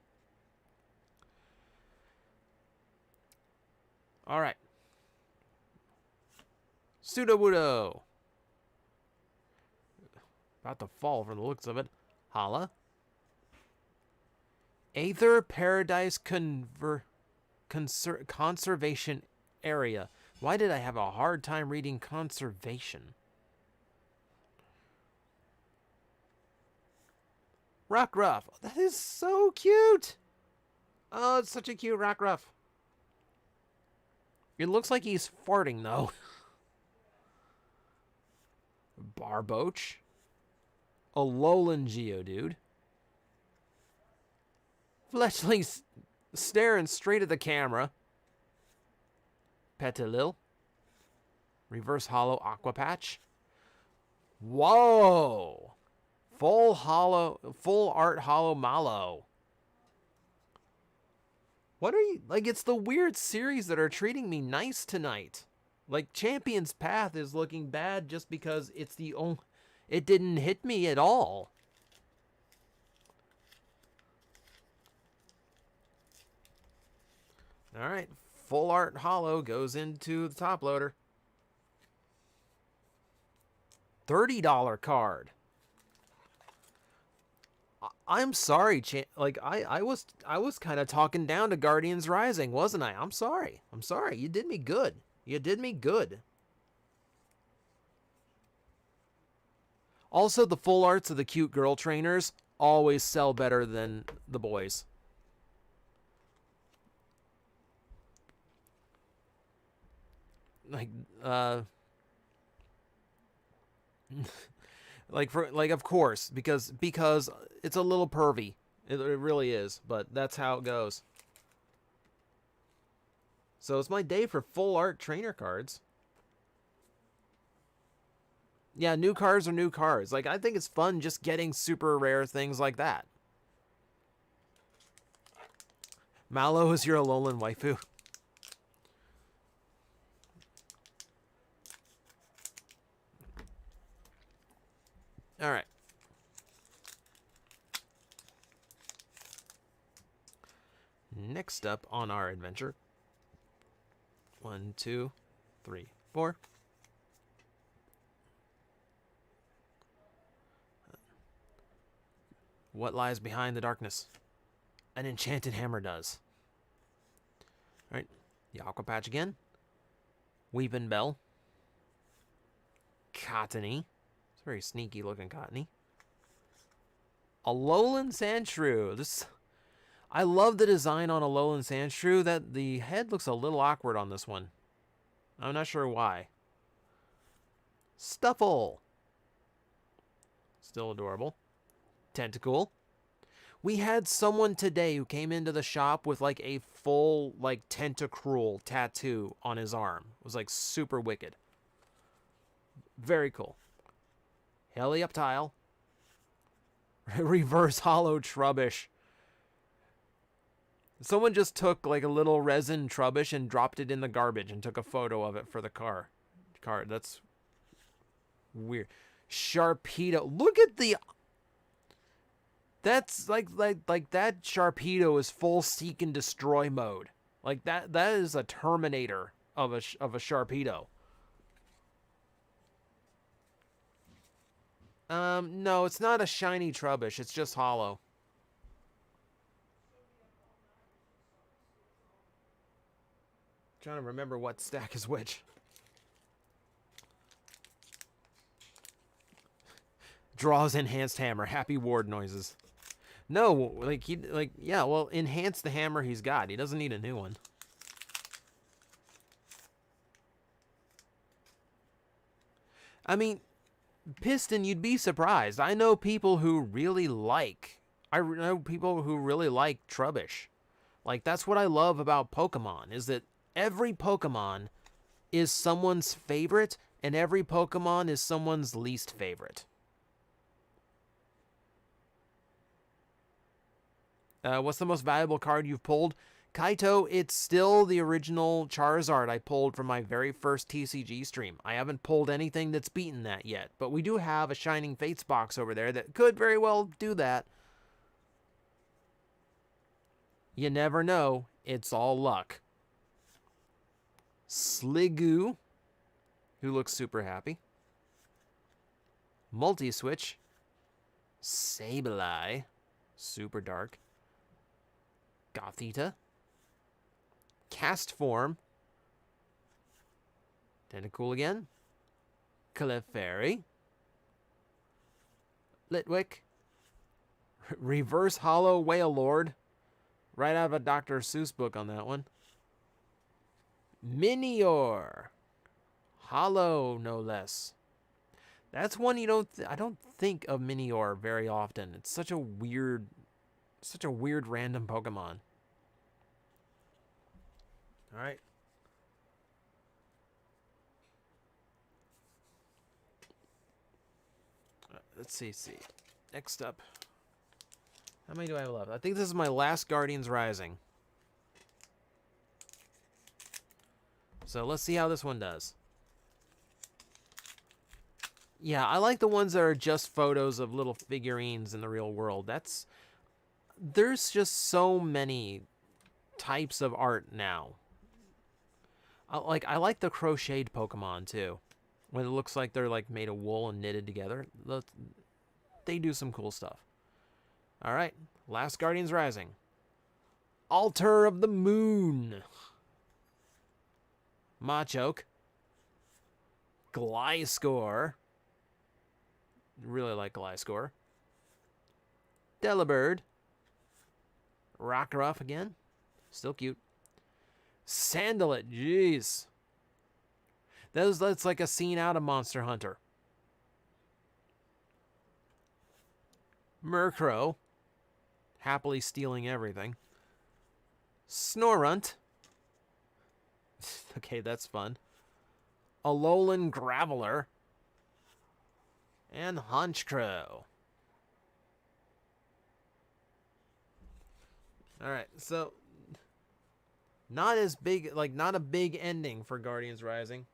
All right. Sudowoodo. About to fall from the looks of it. Hala. Aether Paradise Conservation Area. Why did I have a hard time reading conservation? Rockruff. That is so cute. Oh, it's such a cute Rockruff. It looks like he's farting, though. Barboach. Alolan Geodude. Fletchling's staring straight at the camera. Petilil. Reverse Hollow Aqua Patch. Whoa! Full art hollow Mallow. What are you, like, it's the weird series that are treating me nice tonight. Like, Champion's Path is looking bad just because it's the only, it didn't hit me at all. All right, full art hollow goes into the top loader. $30 card. I'm sorry, like I was kind of talking down to Guardians Rising, wasn't I? I'm sorry. You did me good. You did me good. Also, the full arts of the cute girl trainers always sell better than the boys. Like, like of course, because it's a little pervy. It really is, but that's how it goes. So it's my day for full art trainer cards. Yeah, new cards are new cards. Like, I think it's fun just getting super rare things like that. Mallow is your Alolan waifu. All right. Next up on our adventure. 1, 2, 3, 4. What lies behind the darkness? An enchanted hammer does. All right. The Aqua Patch again. Weepin' Bell. Cottony. It's a very sneaky looking Cottony. Alolan Sandshrew. I love the design on Alolan Sandshrew. That the head looks a little awkward on this one. I'm not sure why. Stuffle. Still adorable. Tentacool. We had someone today who came into the shop with like a full like Tentacruel tattoo on his arm. It was like super wicked. Very cool. Helioptile. Reverse Hollow Trubbish. Someone just took like a little resin Trubbish and dropped it in the garbage and took a photo of it for the card. That's weird. Sharpedo. Look at the... That's like that Sharpedo is full seek and destroy mode. Like that is a Terminator of a Sharpedo. No, it's not a shiny Trubbish. It's just hollow. Trying to remember what stack is which. Draws enhanced hammer. Happy ward noises. No, yeah, well, enhance the hammer he's got. He doesn't need a new one. I mean, Piston, you'd be surprised. I know people who really like Trubbish. Like, that's what I love about Pokemon, is that every Pokemon is someone's favorite, and every Pokemon is someone's least favorite. What's the most valuable card you've pulled? Kaito, it's still the original Charizard I pulled from my very first TCG stream. I haven't pulled anything that's beaten that yet, but we do have a Shining Fates box over there that could very well do that. You never know. It's all luck. Sliggoo, who looks super happy. Multi-switch. Sableye, super dark. Gothita. Cast form. Tentacool again. Clefairy. Litwick. Reverse Hollow Whale Lord. Right out of a Dr. Seuss book on that one. Minior. Hollow, no less. That's one you don't. I don't think of Minior very often. It's such a weird random Pokemon. All right. Let's see. Next up. How many do I have left? I think this is my last Guardians Rising. So let's see how this one does. Yeah, I like the ones that are just photos of little figurines in the real world. There's just so many types of art now. I like the crocheted Pokemon too. When it looks like they're like made of wool and knitted together. They do some cool stuff. All right, last Guardians Rising. Altar of the Moon. Machoke. Gliscor. Really like Gliscor. Delibird. Rockruff again. Still cute. Sandalit. Jeez. That's like a scene out of Monster Hunter. Murkrow. Happily stealing everything. Snorunt. Okay, that's fun. Alolan Graveler. And Honchkrow. Alright, so not as big, like not a big ending for Guardians Rising.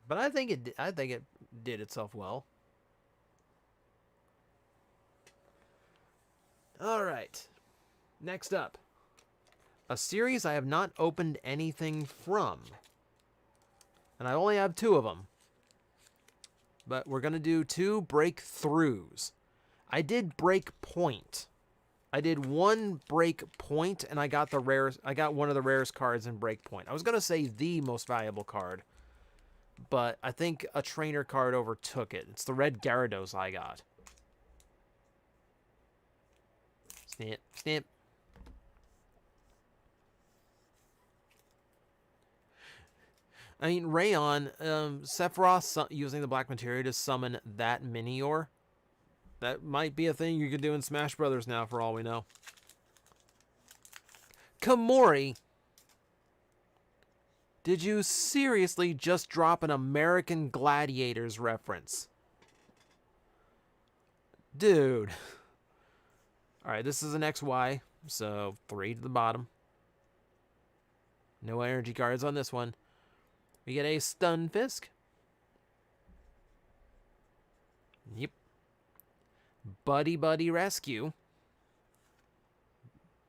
But I think it did itself well. Alright. Next up. A series I have not opened anything from. And I only have 2 of them. But we're going to do 2 breakthroughs. I did Breakpoint. I did 1 Breakpoint, and I got one of the rarest cards in Breakpoint. I was going to say the most valuable card, but I think a trainer card overtook it. It's the red Gyarados I got. Snip, snip. I mean, Rayon, Sephiroth using the black materia to summon that Minior. That might be a thing you could do in Smash Brothers now, for all we know. Kamori. Did you seriously just drop an American Gladiators reference? Dude. Alright, this is an XY, so 3 to the bottom. No energy cards on this one. We get a Stunfisk. Yep. Buddy Buddy Rescue.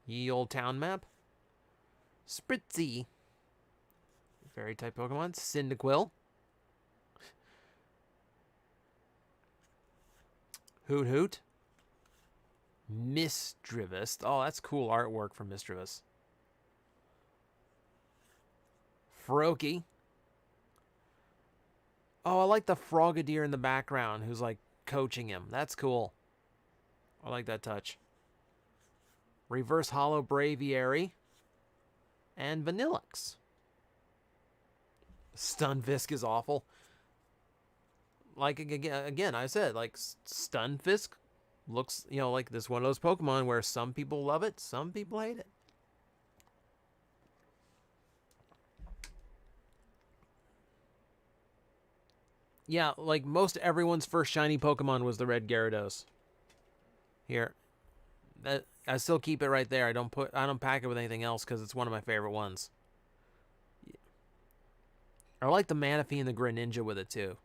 Ye Old Town Map. Spritzy. Fairy type Pokemon. Cyndaquil. Hoot Hoot. Misdreavus. Oh, that's cool artwork from Misdreavus. Froakie. Oh, I like the Frogadier in the background who's like coaching him. That's cool. I like that touch. Reverse Hollow Braviary. And Vanillix. Stunfisk is awful. Like, again, I said, like, Stunfisk looks, like this one of those Pokemon where some people love it, some people hate it. Yeah, like most everyone's first shiny Pokemon was the red Gyarados. Here. I still keep it right there. I don't pack it with anything else because it's one of my favorite ones. I like the Manaphy and the Greninja with it too.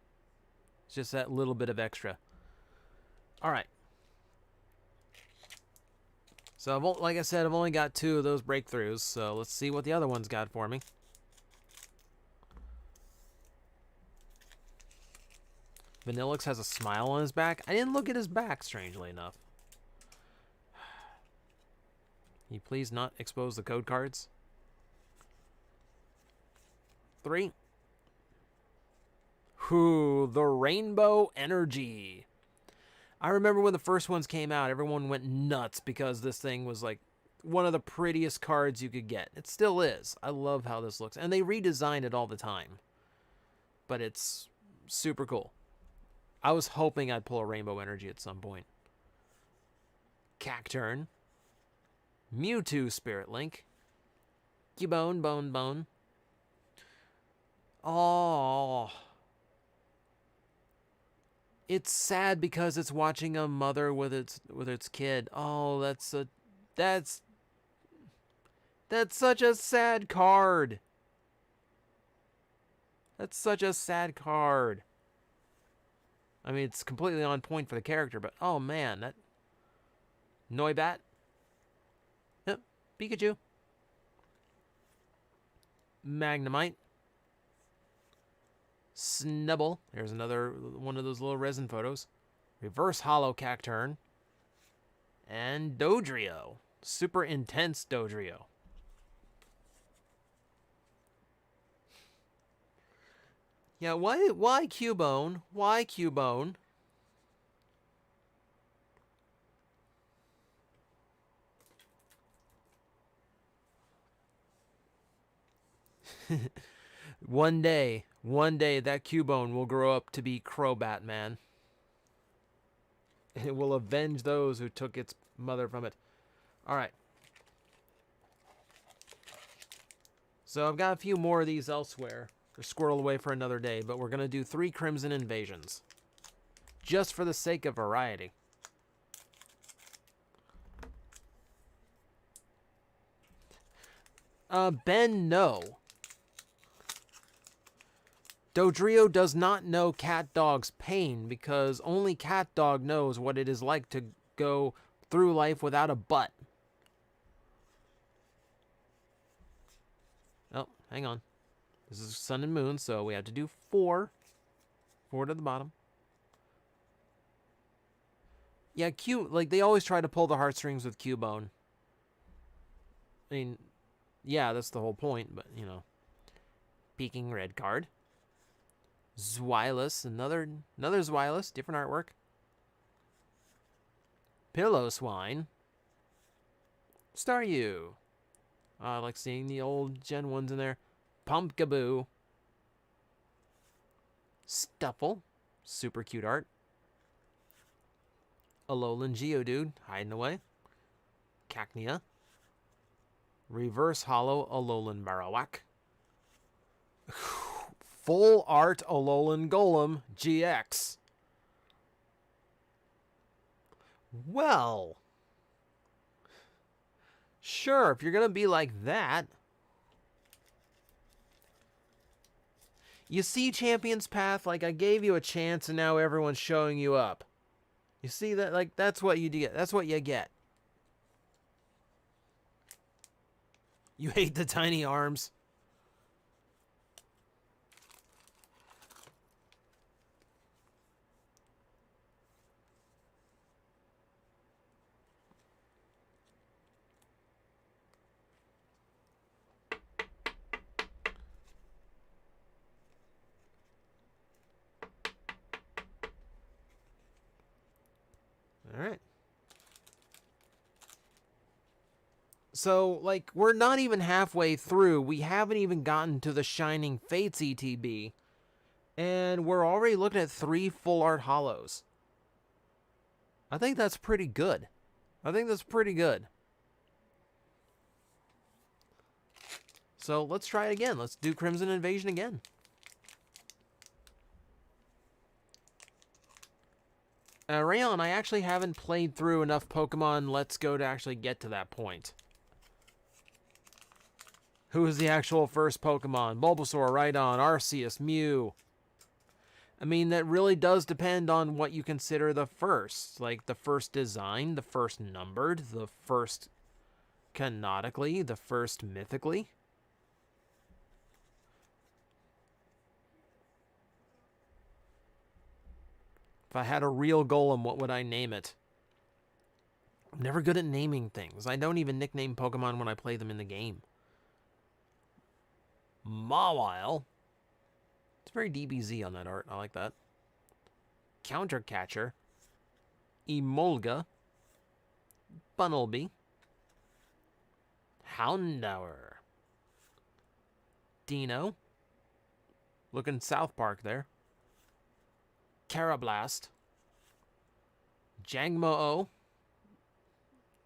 It's just that little bit of extra. All right. So like I said, I've only got 2 of those breakthroughs. So let's see what the other one's got for me. Vanillix has a smile on his back. I didn't look at his back, strangely enough. Can you please not expose the code cards? 3. Whew, the Rainbow Energy. I remember when the first ones came out, everyone went nuts because this thing was like one of the prettiest cards you could get. It still is. I love how this looks. And they redesign it all the time. But it's super cool. I was hoping I'd pull a Rainbow Energy at some point. Cacturn. Mewtwo Spirit Link. Cubone, Bone. Oh. It's sad because it's watching a mother with its kid. Oh, that's such a sad card. That's such a sad card. I mean, it's completely on point for the character, but oh man, that Noibat. Yep, Pikachu. Magnemite. Snubble. There's another one of those little resin photos. Reverse Hollow Cacturn. And Dodrio. Super intense Dodrio. Yeah, why Cubone? Why Cubone? One day that Cubone will grow up to be Crobat Man. It will avenge those who took its mother from it. Alright. So I've got a few more of these elsewhere. They're squirreled away for another day, but we're going to do 3 Crimson Invasions. Just for the sake of variety. Ben, no. Dodrio does not know Cat Dog's pain because only Cat Dog knows what it is like to go through life without a butt. Oh, hang on. This is Sun and Moon, so we have to do 4. 4 to the bottom. Yeah, like they always try to pull the heartstrings with Cubone. I mean, yeah, that's the whole point, but you know. Peeking red card. Zweilous, another Zweilous, different artwork. Pillow-Swine. Staryu. I like seeing the old Gen 1s in there. Pumpkaboo. Stuffle. Super cute art. Alolan Geodude, hiding away. Cacnea. Reverse Hollow Alolan Marowak. Full Art Alolan Golem GX. Well, sure, if you're going to be like that. You see Champion's Path, like I gave you a chance and now everyone's showing you up. You see that? Like, that's what you get. That's what you get. You hate the tiny arms. All right. So, like, we're not even halfway through. We haven't even gotten to the Shining Fates ETB. And we're already looking at 3 full art hollows. I think that's pretty good. So, let's try it again. Let's do Crimson Invasion again. Rayon, I actually haven't played through enough Pokemon Let's Go to actually get to that point. Who is the actual first Pokemon? Bulbasaur, Rhydon, Arceus, Mew. I mean, that really does depend on what you consider the first. Like, the first design, the first numbered, the first canonically, the first mythically. If I had a real golem, what would I name it? I'm never good at naming things. I don't even nickname Pokemon when I play them in the game. Mawile. It's very DBZ on that art. I like that. Countercatcher. Emolga. Bunnelby. Houndour. Dino. Looking South Park there. Carablast. Jangmo-O.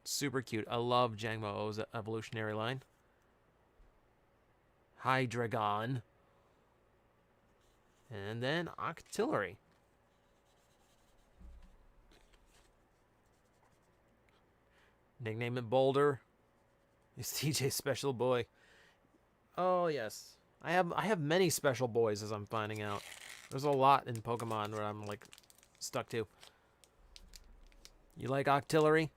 Super cute. I love Jangmo-O's evolutionary line. Hydreigon. And then Octillery. Nickname it Boulder. It's TJ's special boy. Oh yes. I have many special boys, as I'm finding out. There's a lot in Pokemon where I'm like stuck to. You like Octillery?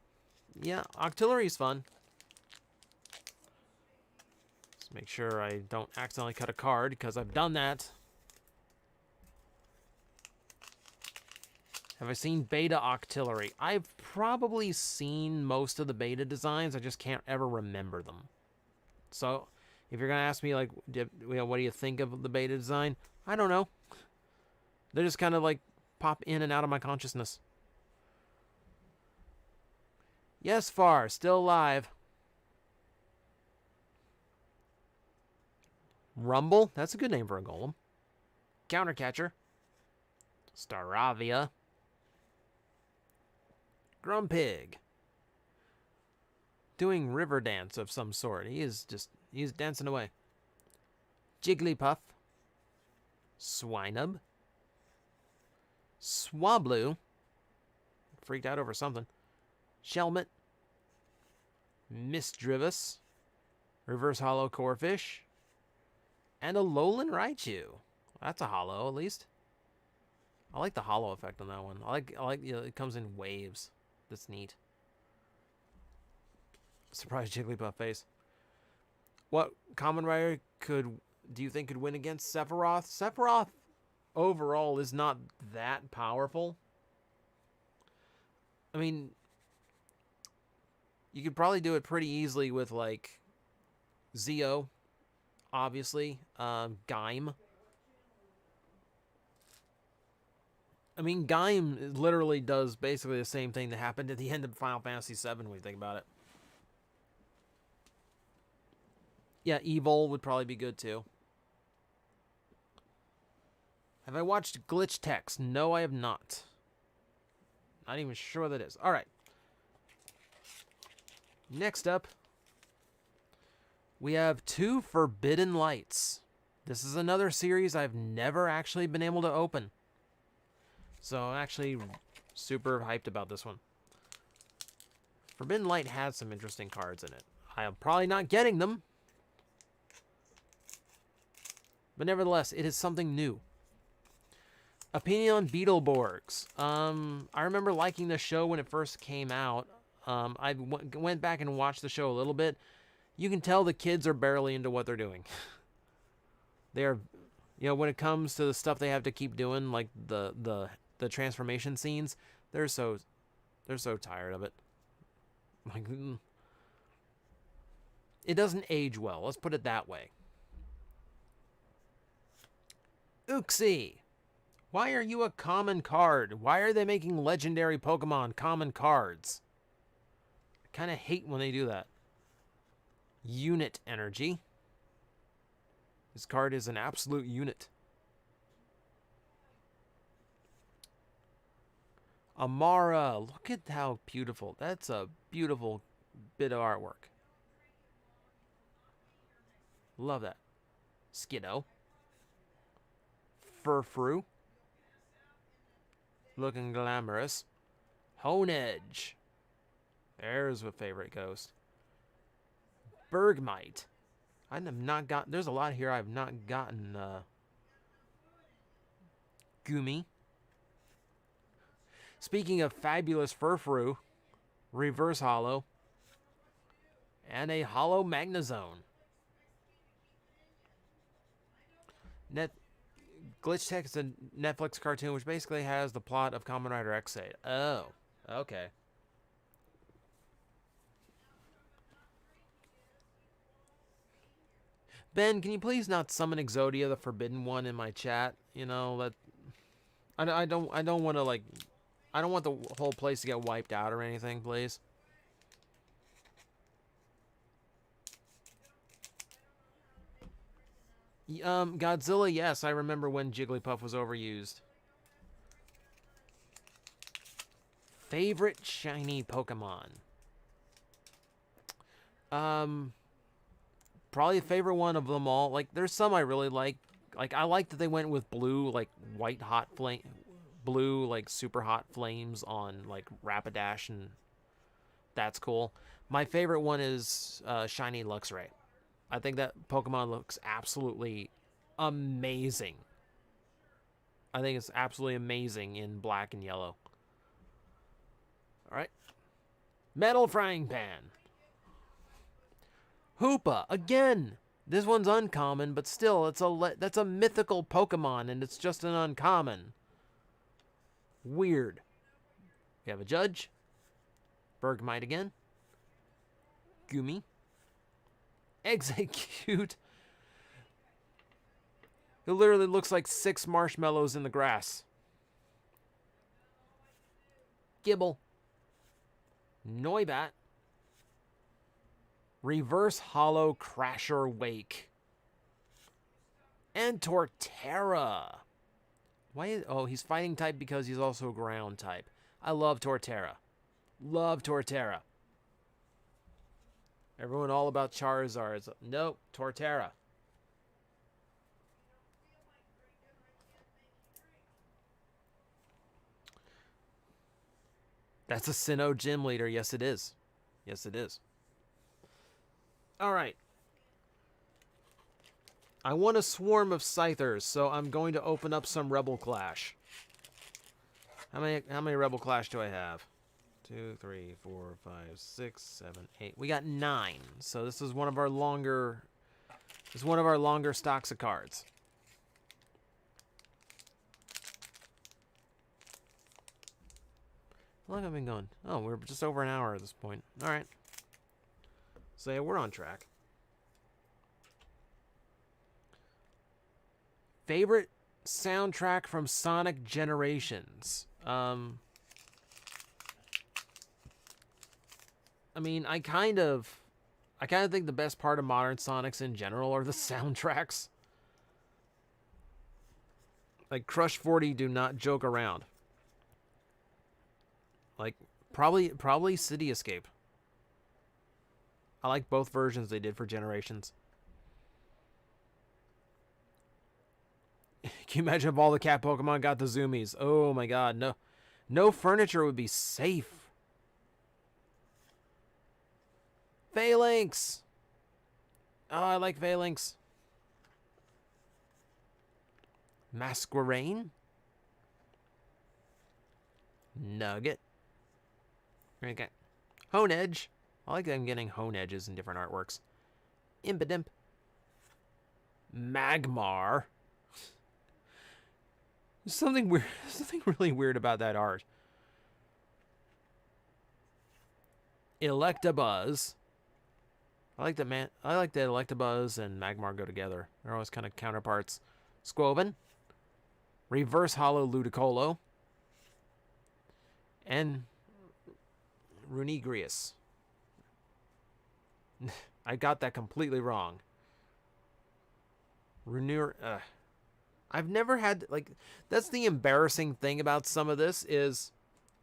Yeah, Octillery's fun. Just make sure I don't accidentally cut a card, because I've done that. Have I seen Beta Octillery? I've probably seen most of the beta designs. I just can't ever remember them. So, if you're going to ask me, like, what do you think of the beta design? I don't know. They just kind of, like, pop in and out of my consciousness. Yes, Far, still alive. Rumble? That's a good name for a golem. Countercatcher. Staravia. Grumpig. Doing river dance of some sort. He's dancing away. Jigglypuff. Swinub. Swablu. Freaked out over something. Shelmet. Misdreavus. Reverse Hollow Corphish. And a Alolan Raichu. That's a hollow, at least. I like the hollow effect on that one. I like you know, it comes in waves. That's neat. Surprise Jigglypuff face. What Common Rider do you think could win against Sephiroth? Sephiroth overall is not that powerful. I mean, you could probably do it pretty easily with like Zeo, obviously, Gaim. I mean, Gaim literally does basically the same thing that happened at the end of Final Fantasy VII when you think about it. Yeah, Evil would probably be good too. Have I watched Glitch Text? No, I have not. Not even sure what that is. Alright. Next up, we have 2 Forbidden Lights. This is another series I've never actually been able to open. So I'm actually super hyped about this one. Forbidden Light has some interesting cards in it. I'm probably not getting them. But nevertheless, it is something new. Opinion on Beetleborgs. I remember liking the show when it first came out. I went back and watched the show a little bit. You can tell the kids are barely into what they're doing. They're, you know, when it comes to the stuff they have to keep doing, like the transformation scenes, they're so tired of it. Like, it doesn't age well. Let's put it that way. Uxie. Why are you a common card? Why are they making legendary Pokemon common cards? I kind of hate when they do that. Unit Energy. This card is an absolute unit. Amara. Look at how beautiful. That's a beautiful bit of artwork. Love that. Skiddo. Furfru. Looking glamorous. Honedge. There's a favorite ghost. Bergmite. I have not got. There's a lot here I've not gotten. Gumi. Speaking of fabulous Furfru, Reverse Hollow, and a Hollow Magnezone. Glitch Tech is a Netflix cartoon which basically has the plot of Kamen Rider X8. Oh, okay. Ben, can you please not summon Exodia, the Forbidden One, in my chat? You know that I don't want to like. I don't want the whole place to get wiped out or anything, please. Godzilla, yes, I remember when Jigglypuff was overused. Favorite shiny Pokemon? Probably favorite one of them all. Like, there's some I really like. Like, I like that they went with blue, like, white hot flame, blue, like, super hot flames on, like, Rapidash, and that's cool. My favorite one is Shiny Luxray. I think that Pokemon looks absolutely amazing. I think it's absolutely amazing in black and yellow. All right. Metal Frying Pan. Hoopa, again. This one's uncommon, but still, that's a mythical Pokemon, and it's just an uncommon. Weird. We have a Judge. Bergmite again. Gumi. Execute. It literally looks like 6 marshmallows in the grass. Gibble. Noibat. Reverse Hollow Crasher Wake. And Torterra. Oh, he's fighting type because he's also ground type. I love Torterra. Love Torterra. Everyone all about Charizards. Nope, Torterra. That's a Sinnoh gym leader. Yes, it is. Yes, it is. All right. I want a swarm of Scythers, so I'm going to open up some Rebel Clash. How many Rebel Clash do I have? 2, 3, 4, 5, 6, 7, 8. We got 9. So this is one of our longer. This is one of our longer stocks of cards. How long have I been going? Oh, we're just over an hour at this point. All right. So yeah, we're on track. Favorite soundtrack from Sonic Generations? I mean, I kind of think the best part of modern Sonics in general are the soundtracks. Like, Crush 40 do not joke around. Like, probably City Escape. I like both versions they did for Generations. Can you imagine if all the cat Pokemon got the zoomies? Oh my god, no. No furniture would be safe. Phalanx! Oh, I like Phalanx. Masquerain? Nugget. Okay. Honedge. I like that I'm getting Honedges in different artworks. Impidimp. Magmar. There's something weird, something really weird about that art. Electabuzz. I like that Electabuzz and Magmar go together. They're always kind of counterparts. Squoven. Reverse Hollow Ludicolo. And Runigrius. I got that completely wrong. I've never had, like, that's the embarrassing thing about some of this is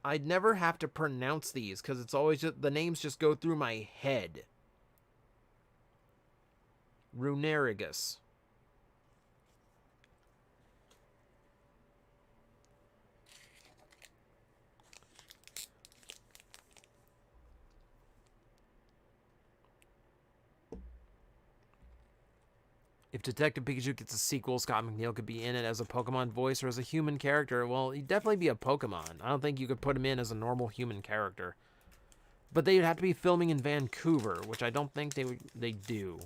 I'd never have to pronounce these because it's always just, the names just go through my head. Runerigus. If Detective Pikachu gets a sequel, Scott McNeil could be in it as a Pokemon voice or as a human character. Well, he'd definitely be a Pokemon. I don't think you could put him in as a normal human character. But they'd have to be filming in Vancouver, which I don't think they do.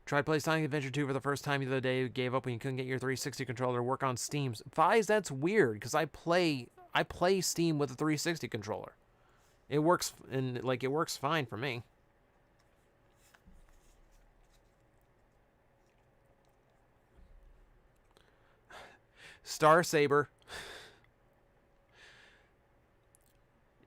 Tried play Sonic Adventure 2 for the first time the other day. Gave up when you couldn't get your 360 controller to work on Steam. Fies, that's weird, because I play Steam with a 360 controller. It works, and like it works fine for me. Star Saber.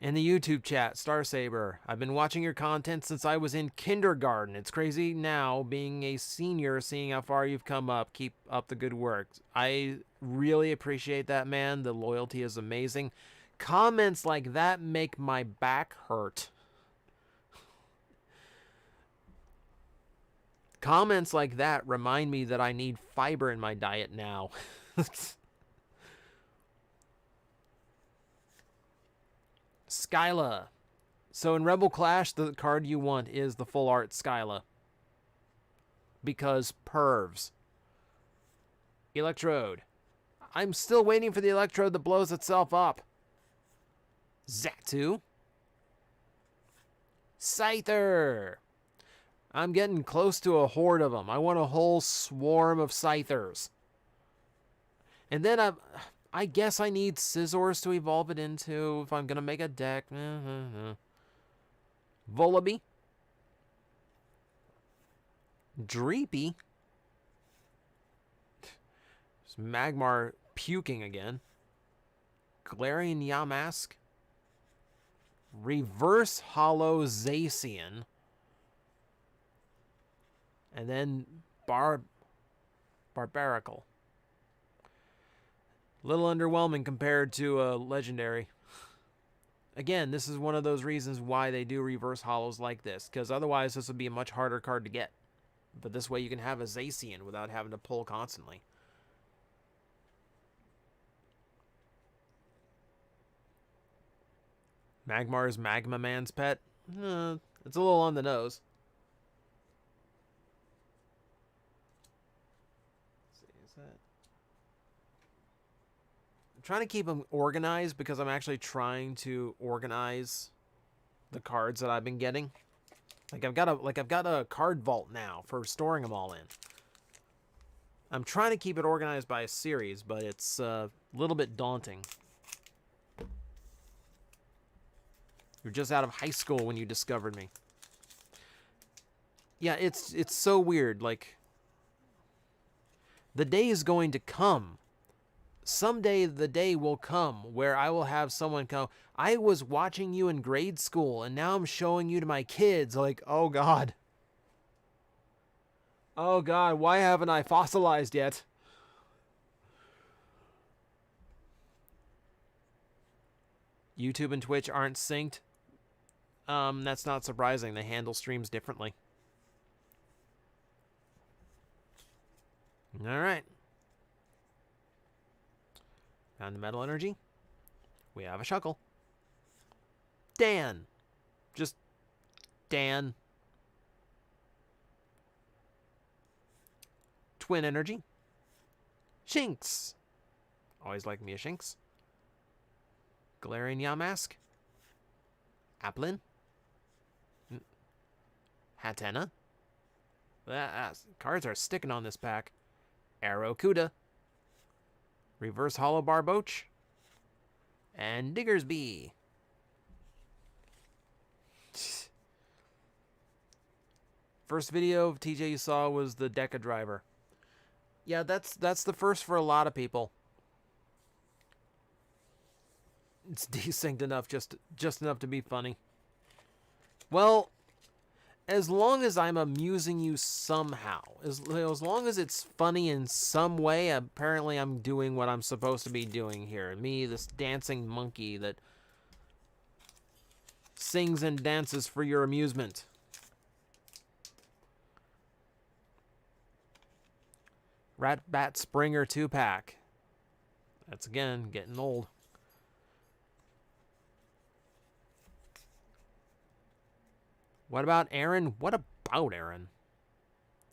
In the YouTube chat, Star Saber, I've been watching your content since I was in kindergarten. It's crazy now being a senior, seeing how far you've come up. Keep up the good work. I really appreciate that, man. The loyalty is amazing. Comments like that make my back hurt. Comments like that remind me that I need fiber in my diet now. Skyla. So in Rebel Clash, the card you want is the full art Skyla. Because pervs. Electrode. I'm still waiting for the electrode that blows itself up. Zatu. Scyther. I'm getting close to a horde of them. I want a whole swarm of Scythers. And then I guess I need Scissors to evolve it into if I'm going to make a deck. Volibee. Dreepy. Magmar puking again. Galarian Yamask. Reverse Hollow Zacian. And then Barbaracle. Little underwhelming compared to a legendary. Again, this is one of those reasons why they do reverse hollows like this, because otherwise this would be a much harder card to get. But this way you can have a Zacian without having to pull constantly. Magmar's Magma Man's pet? It's a little on the nose. Let's see, is that... I'm trying to keep them organized because I'm actually trying to organize the cards that I've been getting. I've got a card vault now for storing them all in. I'm trying to keep it organized by a series, but it's a little bit daunting. You're just out of high school when you discovered me. Yeah, it's so weird. Like, the day is going to come. Someday the day will come where I will have someone go, I was watching you in grade school, and now I'm showing you to my kids. Like, oh, God. Oh, God, why haven't I fossilized yet? YouTube and Twitch aren't synced. That's not surprising. They handle streams differently. All right. Found the metal energy. We have a Shuckle. Dan. Just Dan. Twin energy. Shinx. Always like me a Shinx. Galarian Yamask. Applin. Hatenna. Cards are sticking on this pack. Arrokuda. Reverse Hollow Barboach. And Diggersby. First video of TJ you saw was the Deca Driver. Yeah, that's the first for a lot of people. It's desynced enough, just enough to be funny. Well, as long as I'm amusing you somehow, as long as it's funny in some way, apparently I'm doing what I'm supposed to be doing here. Me, this dancing monkey that sings and dances for your amusement. Rat Bat Springer 2-pack. That's, again, getting old. What about Aaron? What about Aaron?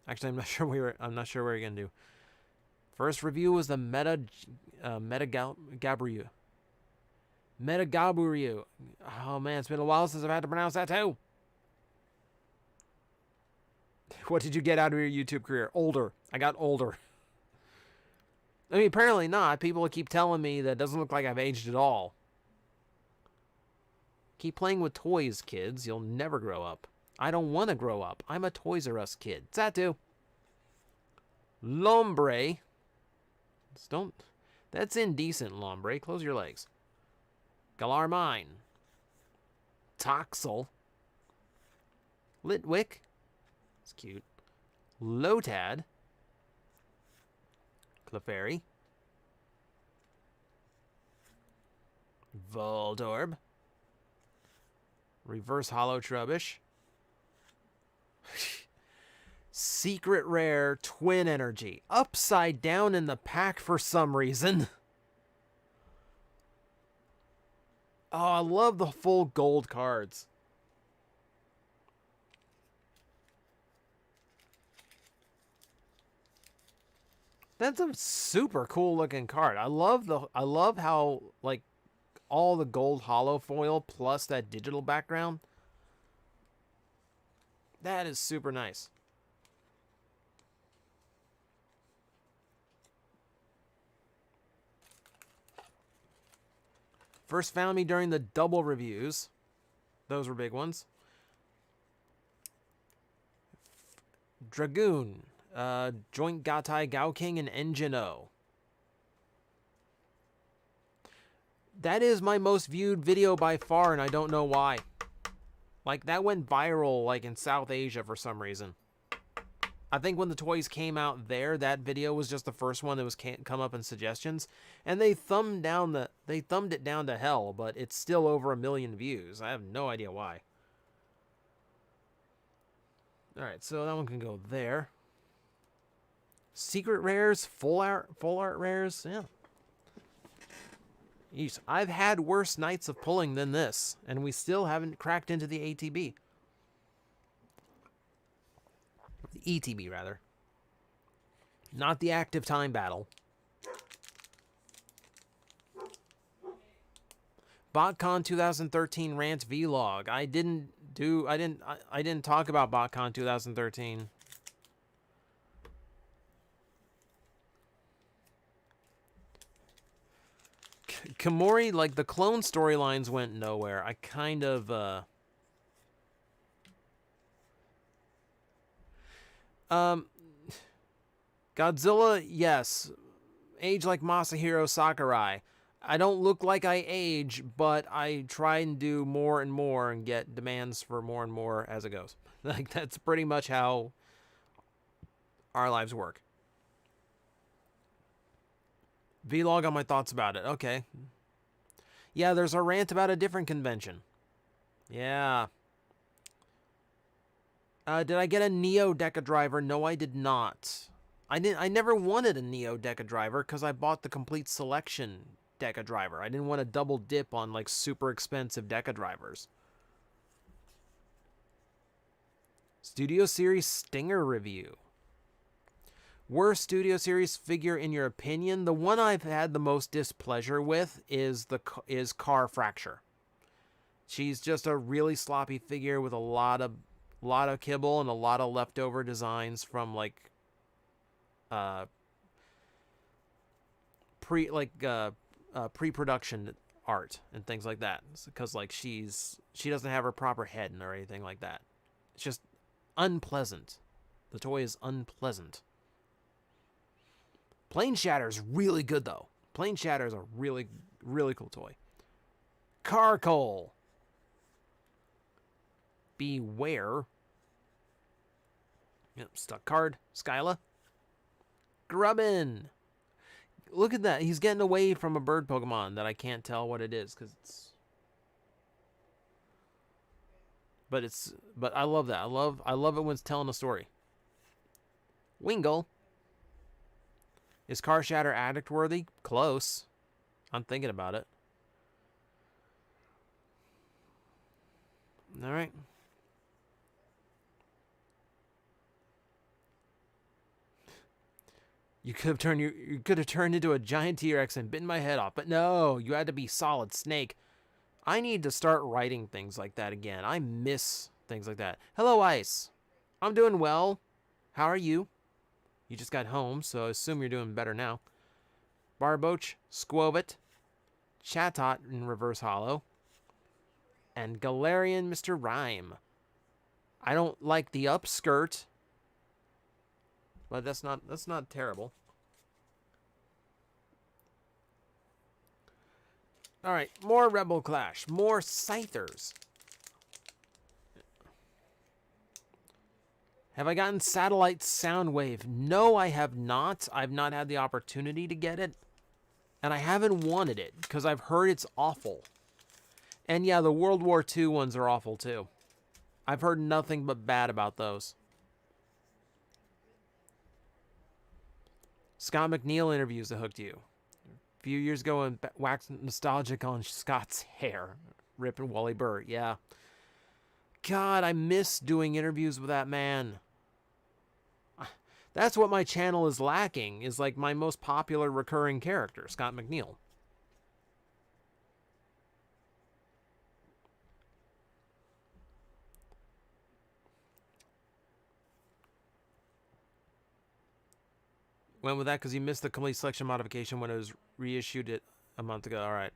Actually, I'm not sure what you're gonna do. First review was the Gabriel. Oh man, it's been a while since I've had to pronounce that too. What did you get out of your YouTube career? Older. I got older. I mean, apparently not. People keep telling me that it doesn't look like I've aged at all. Keep playing with toys, kids. You'll never grow up. I don't want to grow up. I'm a Toys R Us kid. Zatu. Lombre. That's indecent, Lombre. Close your legs. Galar Mine. Toxel. Litwick. It's cute. Lotad. Clefairy. Voltorb. Reverse Hollow Trubbish. Secret Rare Twin Energy. Upside down in the pack for some reason. Oh, I love the full gold cards. That's a super cool looking card. I love how like all the gold hollow foil plus that digital background. That is super nice. First found me during the double reviews. Those were big ones. Dragoon. Joint Gatai, Gauking, and Engine O. That is my most viewed video by far, and I don't know why. Like, that went viral, like, in South Asia for some reason. I think when the toys came out there, that video was just the first one that was come up in suggestions, and they thumbed it down to hell, but it's still over 1 million views. I have no idea why. All right, so that one can go there. Secret rares, full art rares, yeah. Jeez, I've had worse nights of pulling than this, and we still haven't cracked into the ATB. The ETB, rather. Not the active time battle. BotCon 2013 rant vlog. I didn't talk about BotCon 2013. Komori, like, the clone storylines went nowhere. I kind of, Godzilla, yes. Age like Masahiro Sakurai. I don't look like I age, but I try and do more and more and get demands for more and more as it goes. Like, that's pretty much how our lives work. Vlog on my thoughts about it. Okay. Yeah, there's a rant about a different convention. Yeah. Did I get a Neo Deca driver? No, I did not. I never wanted a Neo Deca driver because I bought the complete selection Deca driver. I didn't want to double dip on like super expensive Deca drivers. Studio Series Stinger review. Worst Studio Series figure in your opinion? The one I've had the most displeasure with is Car Fracture. She's just a really sloppy figure with a lot of kibble and a lot of leftover designs from like pre-production art and things like that. Because like she doesn't have her proper head or anything like that. It's just unpleasant. The toy is unpleasant. Plane Shatter's really good, though. Plane Shatter's a really, really cool toy. Carcoal. Beware. Yep, stuck card. Skyla. Grubbin. Look at that. He's getting away from a bird Pokemon that I can't tell what it is, because it's... But I love that. I love it when it's telling a story. Wingull. Is Car Shatter addict worthy? Close. I'm thinking about it. All right. You could have turned into a giant T-Rex and bitten my head off, but no, you had to be Solid Snake. I need to start writing things like that again. I miss things like that. Hello, Ice. I'm doing well. How are you? You just got home, so I assume you're doing better now. Barboach, Squovit, Chatot in Reverse Hollow, and Galarian Mr. Rhyme. I don't like the upskirt, but that's not terrible. All right, more Rebel Clash, more Scythers. Have I gotten Satellite Soundwave? No, I have not. I've not had the opportunity to get it. And I haven't wanted it, because I've heard it's awful. And yeah, the World War II ones are awful, too. I've heard nothing but bad about those. Scott McNeil interviews that hooked you. A few years ago, and waxed nostalgic on Scott's hair. Ripping Wally Burr, yeah. God, I miss doing interviews with that man. That's what my channel is lacking, is like my most popular recurring character, Scott McNeil. Went with that because you missed the complete selection modification when it was reissued it a month ago. All right.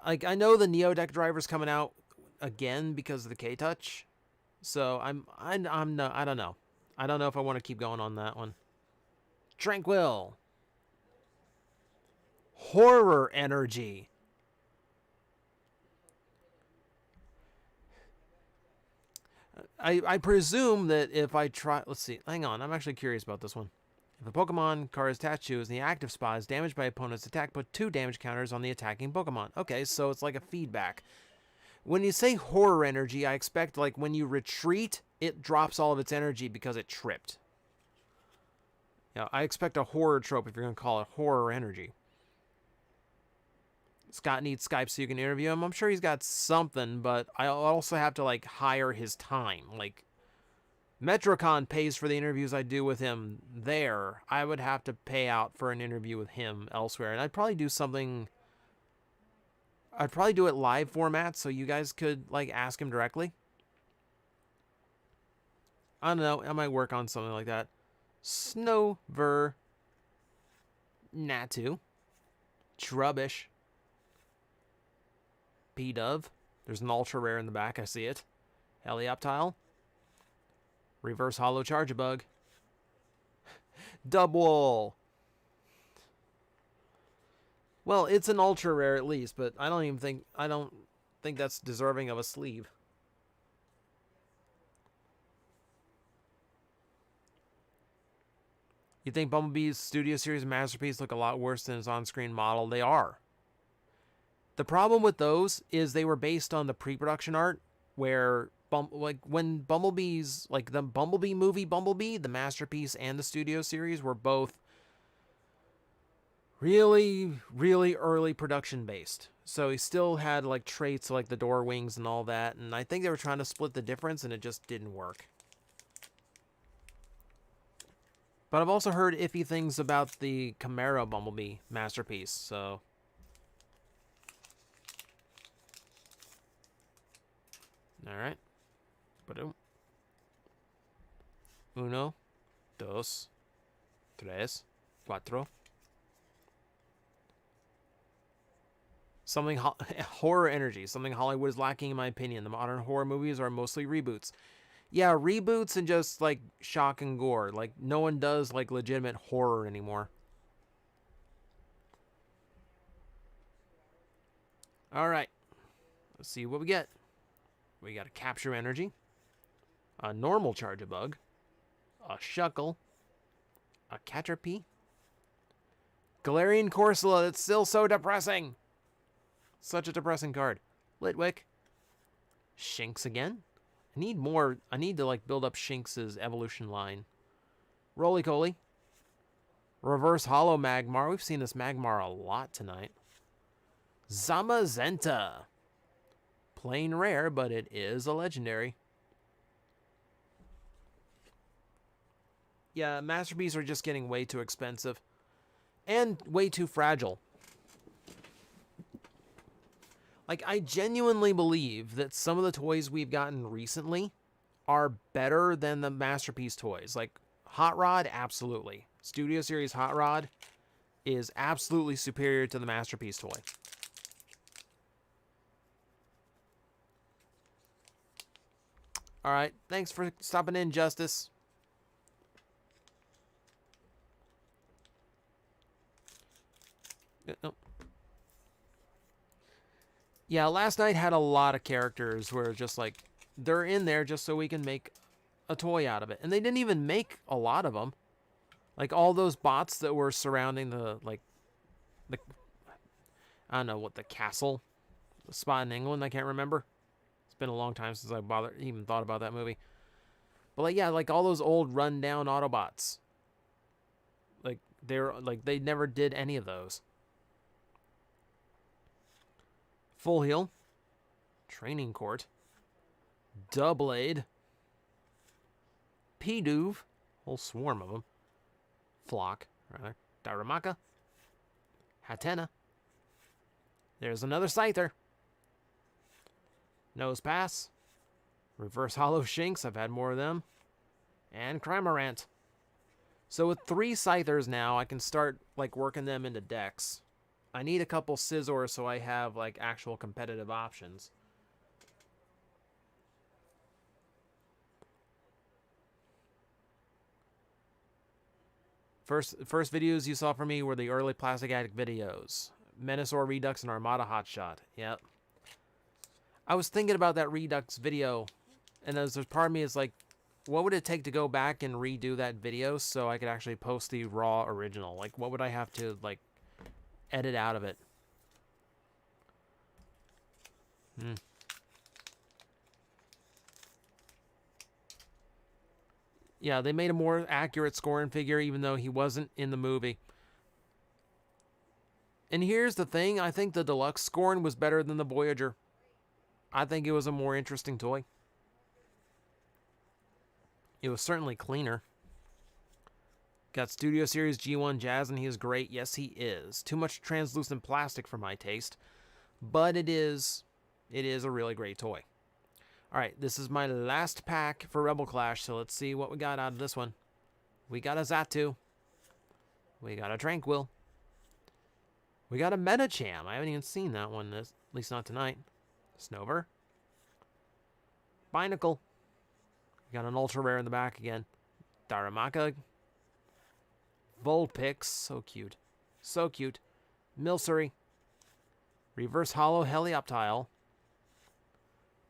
Like, I know the Neo Deck driver's coming out again because of the K-Touch. So I don't know. I don't know if I want to keep going on that one. Tranquil. Horror energy. I presume that if I try... Let's see. Hang on. I'm actually curious about this one. If a Pokemon card is attached to is the active spot is damaged by opponent's attack, put 2 damage counters on the attacking Pokemon. Okay, so it's like a feedback. When you say horror energy, I expect like when you retreat, it drops all of its energy because it tripped. Yeah, I expect a horror trope if you're going to call it horror energy. Scott needs Skype so you can interview him. I'm sure he's got something, but I also have to like hire his time. Like, Metrocon pays for the interviews I do with him there. I would have to pay out for an interview with him elsewhere. And I'd probably do something... I'd probably do it live format so you guys could, like, ask him directly. I don't know. I might work on something like that. Snover. Natu. Trubbish. P-Dove. There's an ultra rare in the back. I see it. Helioptile. Reverse Hollow Charge-a-Bug. Double. Well, it's an ultra rare at least, but I don't think that's deserving of a sleeve. You think Bumblebee's Studio Series Masterpiece look a lot worse than its on-screen model? They are. The problem with those is they were based on the pre-production art, where like when Bumblebee's, like the Bumblebee movie Bumblebee, the Masterpiece and the Studio Series were both really, really early production based. So he still had like traits like the door wings and all that, and I think they were trying to split the difference and it just didn't work. But I've also heard iffy things about the Camaro Bumblebee Masterpiece, so... Alright. Uno, dos, tres, cuatro. Something horror energy. Something Hollywood is lacking, in my opinion. The modern horror movies are mostly reboots. Yeah, reboots and just like shock and gore. Like no one does like legitimate horror anymore. All right, let's see what we get. We got a Capture Energy, a normal Charge-a-Bug, a Shuckle, a Caterpie, Galarian Corsola. That's still so depressing. Such a depressing card. Litwick. Shinx again. I need more. I need to like build up Shinx's evolution line. Roly-Poly. Reverse Hollow Magmar. We've seen this Magmar a lot tonight. Zamazenta. Plain rare, but it is a legendary. Yeah, Masterpieces are just getting way too expensive. And way too fragile. Like, I genuinely believe that some of the toys we've gotten recently are better than the Masterpiece toys. Like, Hot Rod, absolutely. Studio Series Hot Rod is absolutely superior to the Masterpiece toy. Alright, thanks for stopping in, Justice. Oh. Yeah, last night had a lot of characters where just like, they're in there just so we can make a toy out of it. And they didn't even make a lot of them. Like all those bots that were surrounding the I don't know what the castle, the spot in England. I can't remember. It's been a long time since I even thought about that movie. But like, yeah, like all those old rundown Autobots. Like they never did any of those. Full Heal, Training Court, Doublade, Pidove, whole swarm of them. Flock, rather. Daramaka, Hatena. There's another Scyther. Nose Pass, Reverse Hollow Shinx, I've had more of them, and Crimorant. So with 3 Scythers now, I can start like working them into decks. I need a couple Scizors so I have like actual competitive options. First videos you saw from me were the early Plastic Addict videos. Menasor Redux and Armada Hotshot. Yep. I was thinking about that Redux video, and there's part of me is like, what would it take to go back and redo that video so I could actually post the raw original? Like, what would I have to, like, edit out of it? Yeah, they made a more accurate scoring figure even though he wasn't in the movie. And here's the thing, I think the deluxe scoring was better than the Voyager. I think it was a more interesting toy. It was certainly cleaner. Got Studio Series G1 Jazz, and he is great. Yes, he is. Too much translucent plastic for my taste. But it is a really great toy. Alright, this is my last pack for Rebel Clash, so let's see what we got out of this one. We got a Xatu. We got a Tranquil. We got a Metacham. I haven't even seen that one, at least not tonight. Snover. Binacle. We got an Ultra Rare in the back again. Daramaka. Vulpix. So cute. So cute. Milcery. Reverse Hollow Helioptile.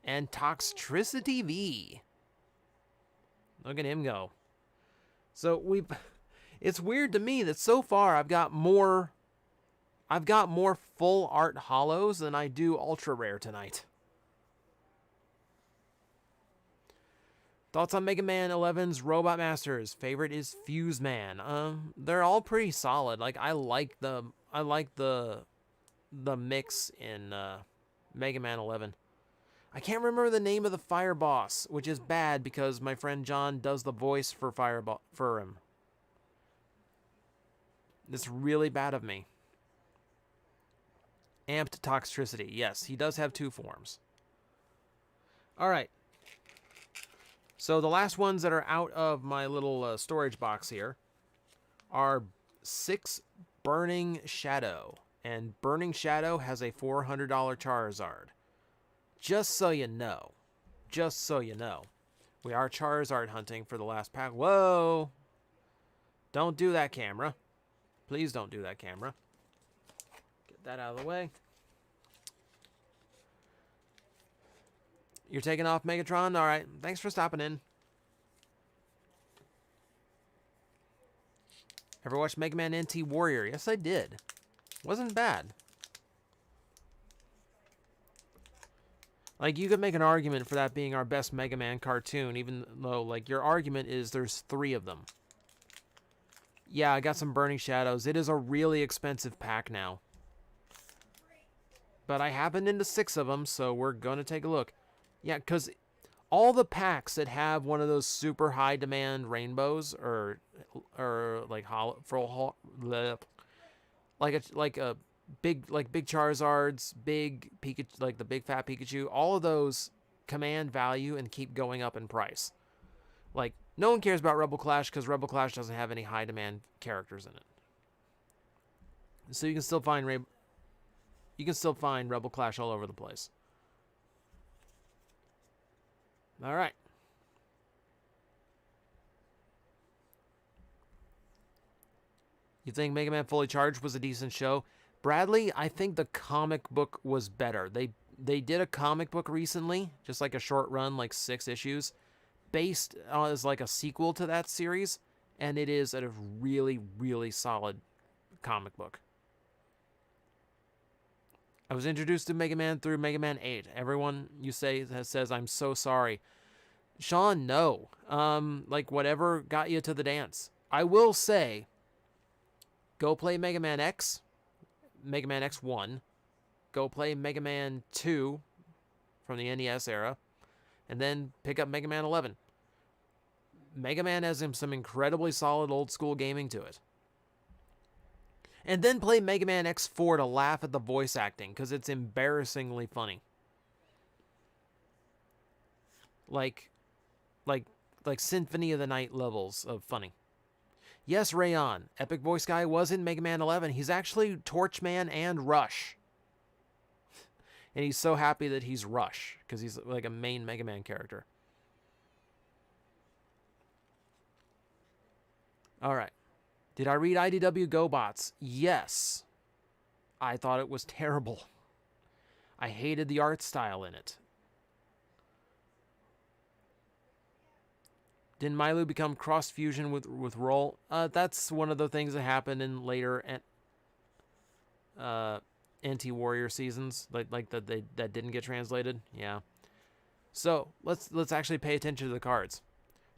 And Toxtricity V. Look at him go. So it's weird to me that so far I've got more full art hollows than I do ultra rare tonight. Thoughts on Mega Man 11's Robot Masters? Favorite is Fuse Man. They're all pretty solid. Like I like the mix in Mega Man 11. I can't remember the name of the fire boss, which is bad because my friend John does the voice for for him. It's really bad of me. Amped Toxtricity. Yes, he does have 2 forms. All right. So the last ones that are out of my little storage box here are 6 Burning Shadow. And Burning Shadow has a $400 Charizard. Just so you know. Just so you know. We are Charizard hunting for the last pack. Whoa! Don't do that, camera. Please don't do that, camera. Get that out of the way. You're taking off, Megatron? Alright, thanks for stopping in. Ever watched Mega Man NT Warrior? Yes, I did. Wasn't bad. Like, you could make an argument for that being our best Mega Man cartoon, even though, like, your argument is there's 3 of them. Yeah, I got some Burning Shadows. It is a really expensive pack now. But I happened into 6 of them, so we're going to take a look. Yeah, because all the packs that have one of those super high demand rainbows or like hollow, like a big Charizards, big Pikachu, like the big fat Pikachu, all of those command value and keep going up in price. Like, no one cares about Rebel Clash because Rebel Clash doesn't have any high demand characters in it. So you can still find Rebel Clash all over the place. All right. You think Mega Man Fully Charged was a decent show? Bradley, I think the comic book was better. They did a comic book recently, just like a short run, like 6 issues. based as like a sequel to that series, and it is a really, really solid comic book. I was introduced to Mega Man through Mega Man 8. Everyone you say says I'm so sorry. Sean, no. Like whatever got you to the dance. I will say, go play Mega Man X, Mega Man X1. Go play Mega Man 2 from the NES era, and then pick up Mega Man 11. Mega Man has some incredibly solid old school gaming to it. And then play Mega Man X4 to laugh at the voice acting, because it's embarrassingly funny. Like Symphony of the Night levels of funny. Yes, Rayon, Epic Voice Guy was in Mega Man 11. He's actually Torchman and Rush. And he's so happy that he's Rush, because he's like a main Mega Man character. All right. Did I read IDW GoBots? Yes. I thought it was terrible. I hated the art style in it. Didn't Milu become cross-fusion with Roll? That's one of the things that happened in later anti-warrior seasons, like that didn't get translated. Yeah. So let's actually pay attention to the cards.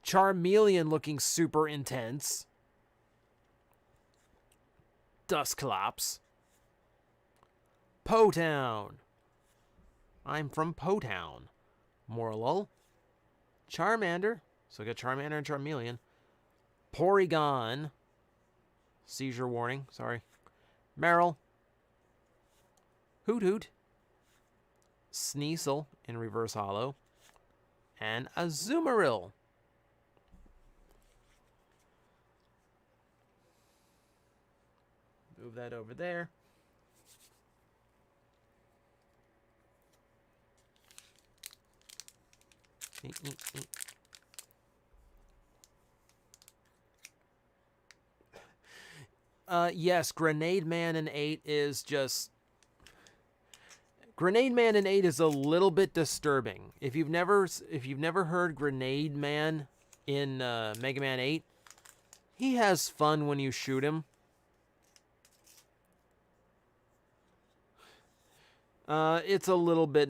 Charmeleon looking super intense. Dusclops. Po-Town. I'm from Po-Town. Morlul. Charmander. So we got Charmander and Charmeleon. Porygon. Seizure warning. Sorry. Meryl. Hoot Hoot. Sneasel in reverse hollow. And Azumarill. Move that over there. Yes, Grenade Man in 8 is just... Grenade Man in 8 is a little bit disturbing. If you've never heard Grenade Man in Mega Man 8, he has fun when you shoot him. It's a little bit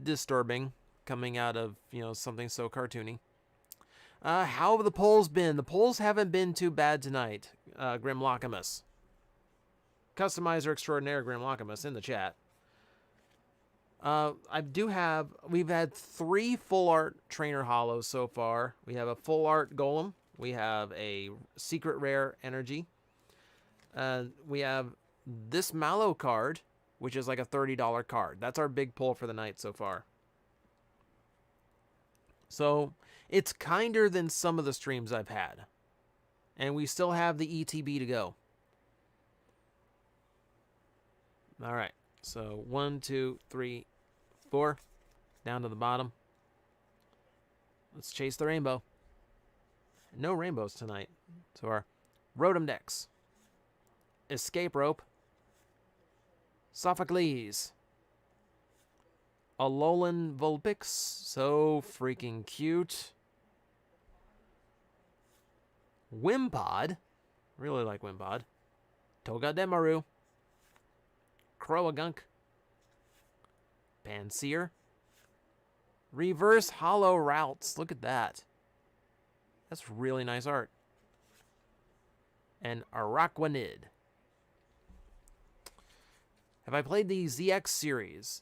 disturbing coming out of, something so cartoony. How have the polls been? The polls haven't been too bad tonight, Grimlockamus. Customizer extraordinaire Grimlockamus in the chat. We've had 3 full art trainer hollows so far. We have a full art golem. We have a secret rare energy. We have this Mallow card, which is like a $30 card. That's our big pull for the night so far. So it's kinder than some of the streams I've had. And we still have the ETB to go. All right. So 1, 2, 3, 4. Down to the bottom. Let's chase the rainbow. No rainbows tonight. So our Rotom Dex. Escape Rope. Sophocles. Alolan Vulpix. So freaking cute. Wimpod. Really like Wimpod. Togedemaru. Croagunk. Panseer. Reverse Hollow Routes. Look at that. That's really nice art. And Araquanid. Have I played the ZX series?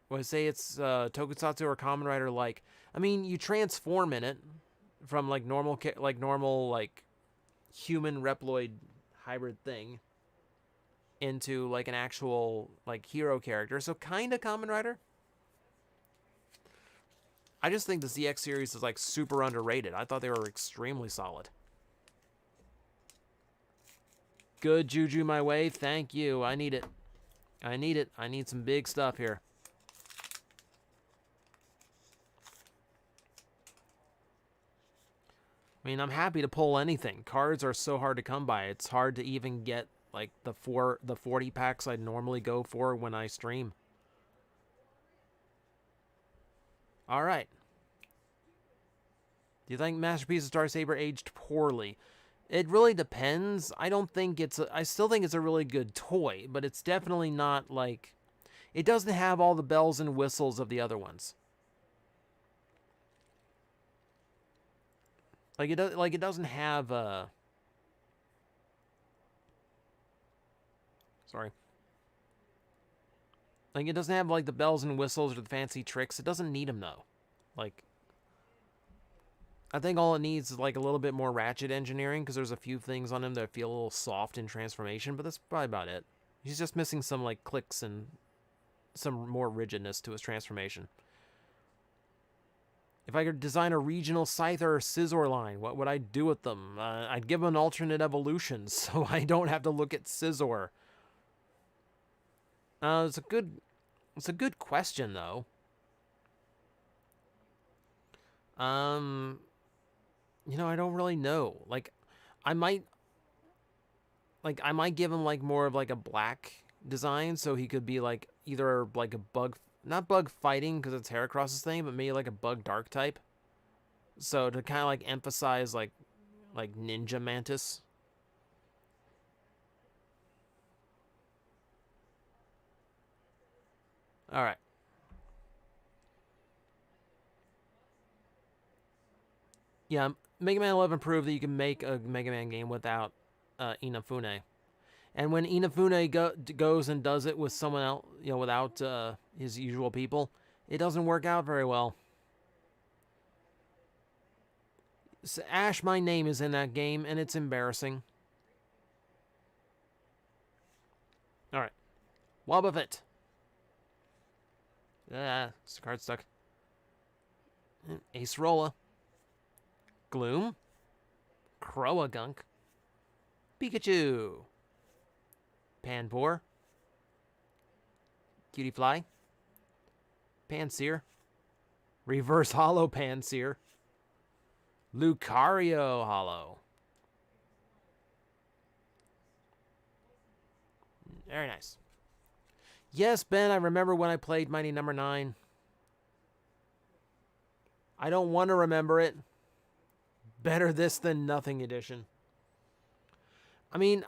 Would I say it's Tokusatsu or Kamen Rider like? I mean, you transform in it from like normal human Reploid hybrid thing into like an actual like hero character. So kind of Kamen Rider. I just think the ZX series is like super underrated. I thought they were extremely solid. Good juju my way. Thank you. I need it. I need it. I need some big stuff here. I mean, I'm happy to pull anything. Cards are so hard to come by. It's hard to even get like the 40 packs I'd normally go for when I stream. All right. Do you think Masterpiece of Star Saber aged poorly? It really depends. I don't think it's I still think it's a really good toy, but it's definitely not like... It doesn't have all the bells and whistles of the other ones. Like it doesn't have sorry. Like it doesn't have like the bells and whistles or the fancy tricks. It doesn't need them though. Like I think all it needs is like a little bit more ratchet engineering, because there's a few things on him that feel a little soft in transformation, but that's probably about it. He's just missing some like clicks and some more rigidness to his transformation. If I could design a regional Scyther or Scizor line, what would I do with them? I'd give them an alternate evolution, so I don't have to look at Scizor. It's a good question though. You know, I don't really know. Like, I might give him like more of like a black design, so he could be like either like a bug, not bug fighting because it's Heracross's thing, but maybe like a bug dark type. So to kind of like emphasize like Ninja Mantis. All right. Yeah, Mega Man 11 proved that you can make a Mega Man game without Inafune. And when Inafune goes and does it with someone else, you know, without his usual people, it doesn't work out very well. So Ash, my name is in that game, and it's embarrassing. All right. Wobbuffet. It's card stuck. Ace Rolla. Gloom. Croagunk. Pikachu. Panpour. Cutiefly. Panseer. Reverse Hollow Panseer. Lucario Hollow. Very nice. Yes, Ben, I remember when I played Mighty Number 9. I don't want to remember it. Better this than nothing edition. I mean,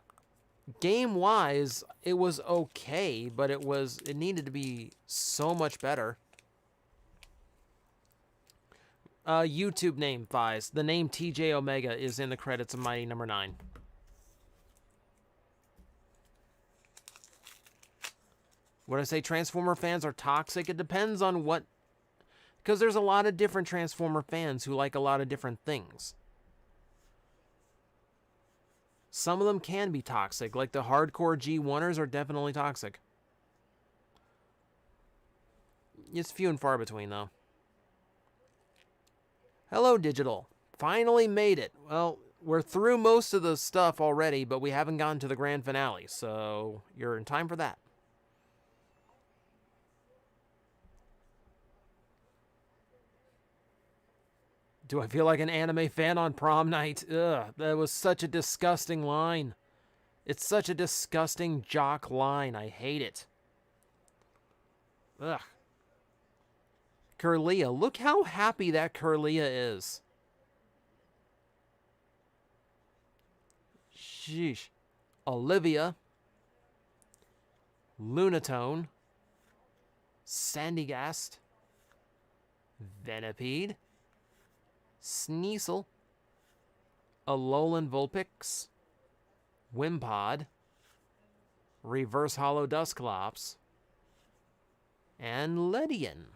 game-wise, it was okay, but it needed to be so much better. YouTube name, Thighs. The name TJ Omega is in the credits of Mighty Number 9. Would I say Transformer fans are toxic? It depends on what... Because there's a lot of different Transformer fans who like a lot of different things. Some of them can be toxic, like the hardcore G1ers are definitely toxic. It's few and far between, though. Hello, Digital. Finally made it. Well, we're through most of the stuff already, but we haven't gotten to the grand finale, so you're in time for that. Do I feel like an anime fan on prom night? Ugh, that was such a disgusting line. It's such a disgusting jock line. I hate it. Ugh. Curlia. Look how happy that Curlia is. Sheesh. Olivia. Lunatone. Sandygast. Venipede. Sneasel, Alolan Vulpix, Wimpod, Reverse Hollow Dusclops, and Ledian.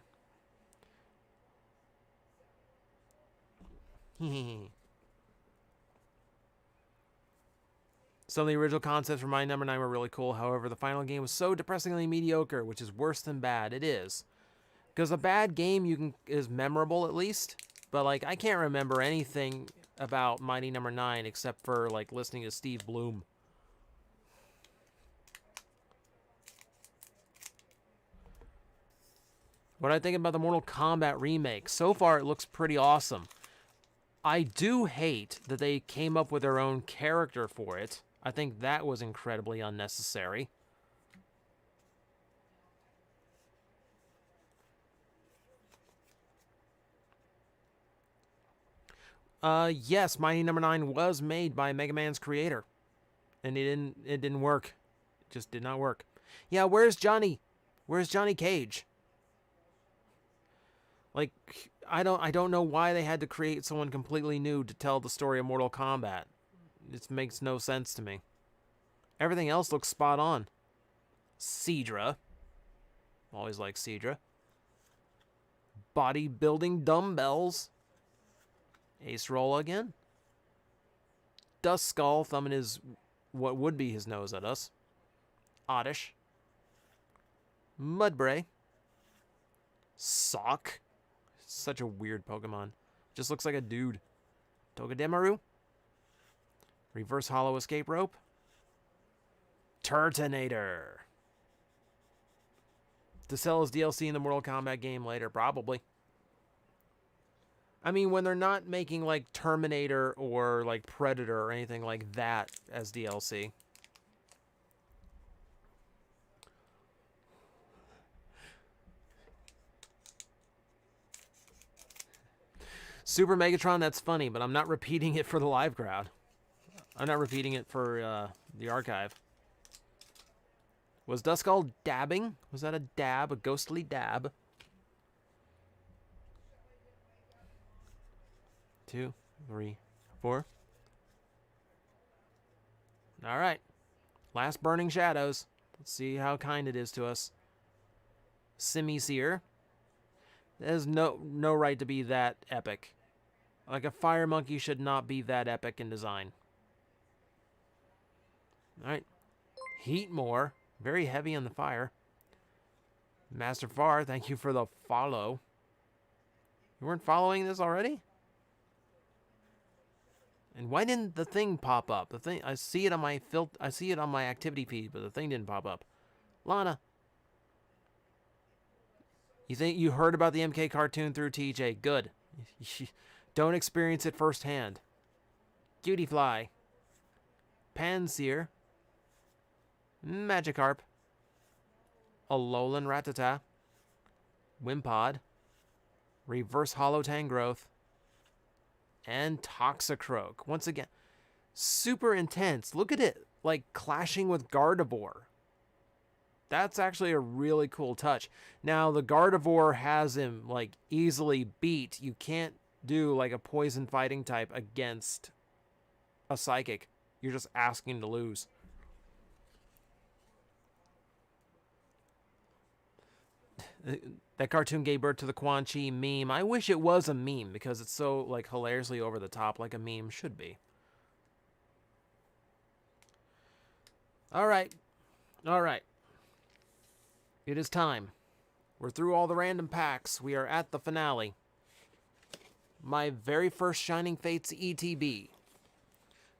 Some of the original concepts for Mighty Number 9 were really cool. However, the final game was so depressingly mediocre, which is worse than bad. It is. Because a bad game is memorable at least. But, like, I can't remember anything about Mighty Number 9 except for, like, listening to Steve Bloom. What I think about the Mortal Kombat remake. So far, it looks pretty awesome. I do hate that they came up with their own character for it. I think that was incredibly unnecessary. Yes, Mighty Number 9 was made by Mega Man's creator. And it didn't work. It just did not work. Yeah, where's Johnny? Where's Johnny Cage? Like, I don't know why they had to create someone completely new to tell the story of Mortal Kombat. It makes no sense to me. Everything else looks spot on. Seadra. Always like Seadra. Bodybuilding dumbbells. Ace Roll again. Dust Skull thumbing his, what would be his nose at us. Oddish. Mudbray. Sock. Such a weird Pokemon. Just looks like a dude. Togedemaru. Reverse Hollow Escape Rope. Turtonator. To sell as DLC in the Mortal Kombat game later, probably. I mean, when they're not making like Terminator or like Predator or anything like that as DLC. Super Megatron, that's funny, but I'm not repeating it for the live crowd. I'm not repeating it for the archive. Was Duskull dabbing? Was that a dab? A ghostly dab? 2, 3, 4. All right. Last Burning Shadows. Let's see how kind it is to us. Simisear. It has no right to be that epic. Like a fire monkey should not be that epic in design. All right. Heatmore. Very heavy on the fire. Master Far, thank you for the follow. You weren't following this already? And why didn't the thing pop up? The thing, I see it on my activity feed, but the thing didn't pop up. Lana. You think you heard about the MK cartoon through TJ? Good. Don't experience it firsthand. Cutie-fly. Pansear. Magikarp. Alolan Rattata. Wimpod. Reverse Hollow Tangrowth. And Toxicroak. Once again, super intense. Look at it, like clashing with Gardevoir. That's actually a really cool touch. Now, the Gardevoir has him, like, easily beat. You can't do, like, a poison fighting type against a Psychic. You're just asking to lose. That cartoon gave birth to the Quan Chi meme. I wish it was a meme because it's so like hilariously over the top like a meme should be. All right. All right. It is time. We're through all the random packs. We are at the finale. My very first Shining Fates ETB,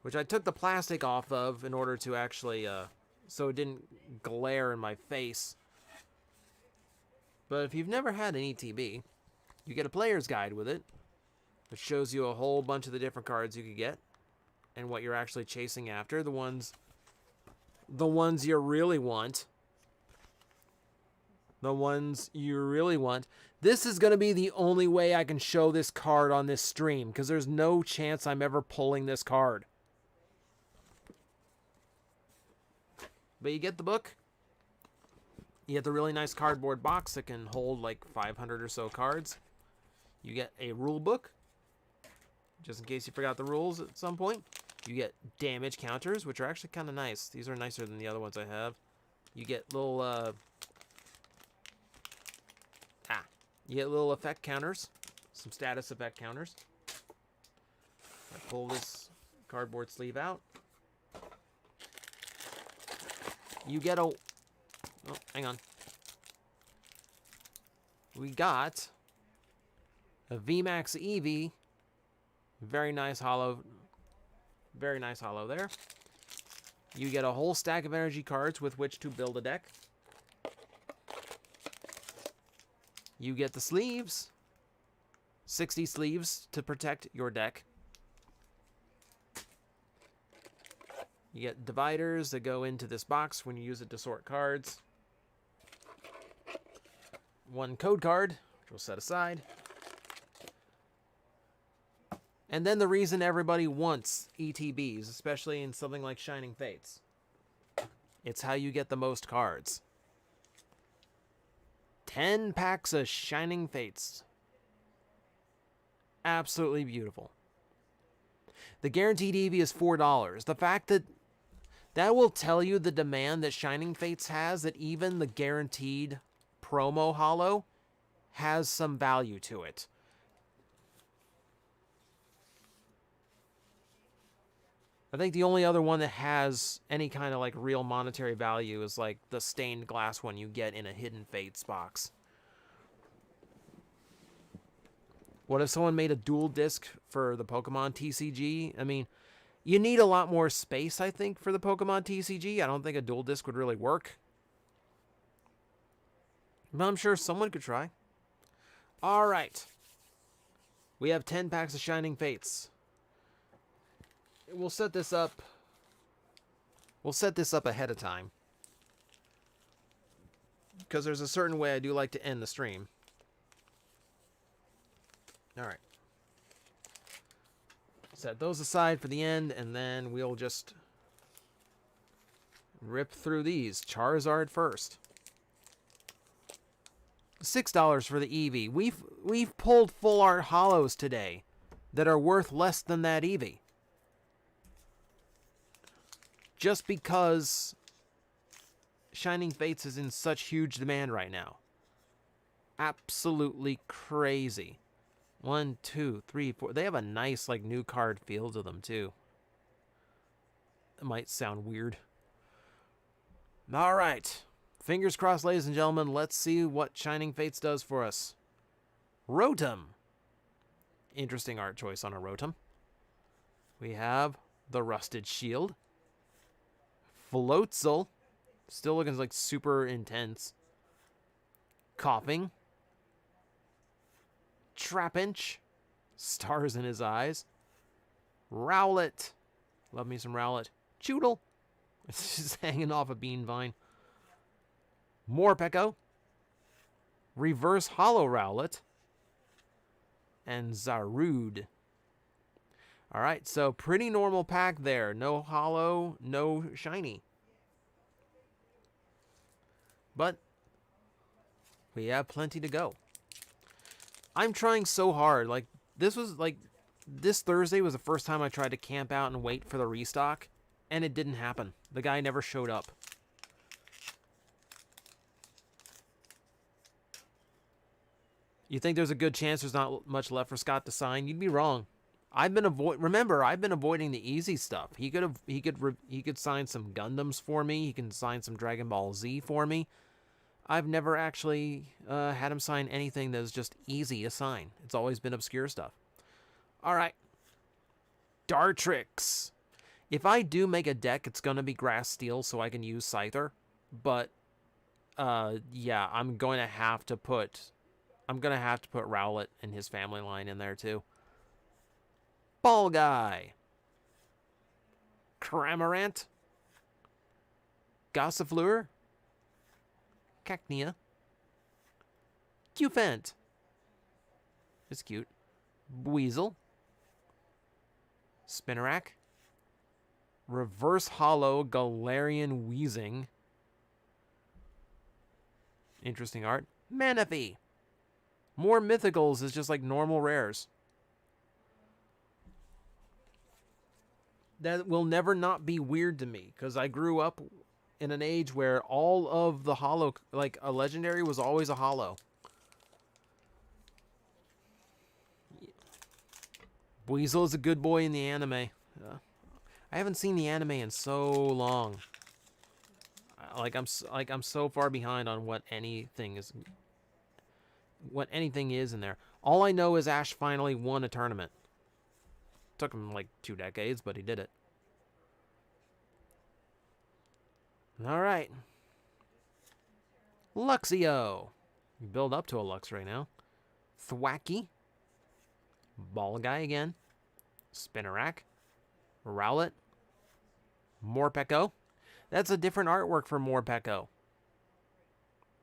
which I took the plastic off of in order to actually, so it didn't glare in my face. But if you've never had an ETB, you get a player's guide with it, which shows you a whole bunch of the different cards you could get and what you're actually chasing after, the ones you really want. The ones you really want. This is going to be the only way I can show this card on this stream, because there's no chance I'm ever pulling this card. But you get the book. You get the really nice cardboard box that can hold like 500 or so cards. You get a rule book, just in case you forgot the rules at some point. You get damage counters, which are actually kind of nice. These are nicer than the other ones I have. You get little, you get little effect counters, some status effect counters. I pull this cardboard sleeve out. You get a... Oh, hang on. We got a VMAX Eevee. Very nice hollow. Very nice hollow there. You get a whole stack of energy cards with which to build a deck. You get the sleeves. 60 sleeves to protect your deck. You get dividers that go into this box when you use it to sort cards. One code card, which we'll set aside. And then the reason everybody wants ETBs, especially in something like Shining Fates. It's how you get the most cards. 10 packs of Shining Fates. Absolutely beautiful. The guaranteed EV is $4. The fact that will tell you the demand that Shining Fates has, that even the guaranteed promo holo has some value to it. I think the only other one that has any kind of like real monetary value is like the stained glass one you get in a Hidden Fates box. What if someone made a dual disc for the Pokemon TCG? I mean, you need a lot more space, I think, for the Pokemon TCG. I don't think a dual disc would really work. But I'm sure someone could try. All right. We have 10 packs of Shining Fates. We'll set this up. We'll set this up ahead of time, because there's a certain way I do like to end the stream. All right. Set those aside for the end, and then we'll just rip through these. Charizard first. $6 for the Eevee. We've pulled full art holos today that are worth less than that Eevee. Just because Shining Fates is in such huge demand right now. Absolutely crazy. 1, 2, 3, 4. They have a nice like new card feel to them too. It might sound weird. All right. Fingers crossed, ladies and gentlemen. Let's see what Shining Fates does for us. Rotom. Interesting art choice on a Rotom. We have the Rusted Shield. Floatzel. Still looking like super intense. Coughing. Trapinch. Stars in his eyes. Rowlet. Love me some Rowlet. Choodle. It's just hanging off a bean vine. Morpeko. Reverse Holo Rowlet. And Zarude. All right, so pretty normal pack there. No holo, no shiny. But we have plenty to go. I'm trying so hard. Like this Thursday was the first time I tried to camp out and wait for the restock, and it didn't happen. The guy never showed up. You think there's a good chance there's not much left for Scott to sign? You'd be wrong. I've been avoiding the easy stuff. He could sign some Gundams for me. He can sign some Dragon Ball Z for me. I've never actually had him sign anything that's just easy to sign. It's always been obscure stuff. All right. Dartrix. If I do make a deck, it's going to be Grass Steel so I can use Scyther. But, yeah, I'm going to have to put Rowlet and his family line in there too. Ball Guy. Cramorant. Gossifleur. Cacnea. Cufant. It's cute. Weasel. Spinarak. Reverse Holo Galarian Weezing. Interesting art. Manaphy. More mythicals is just like normal rares. That will never not be weird to me, because I grew up in an age where all of the holo, like a legendary, was always a holo. Weasel is a good boy in the anime. I haven't seen the anime in so long. I'm so far behind on what anything is in there. All I know is Ash finally won a tournament. Took him like 2 decades, but he did it. All right. Luxio. You build up to a Lux right now. Thwacky. Ball Guy again. Spinarak. Rowlet. Morpeko. That's a different artwork for Morpeko.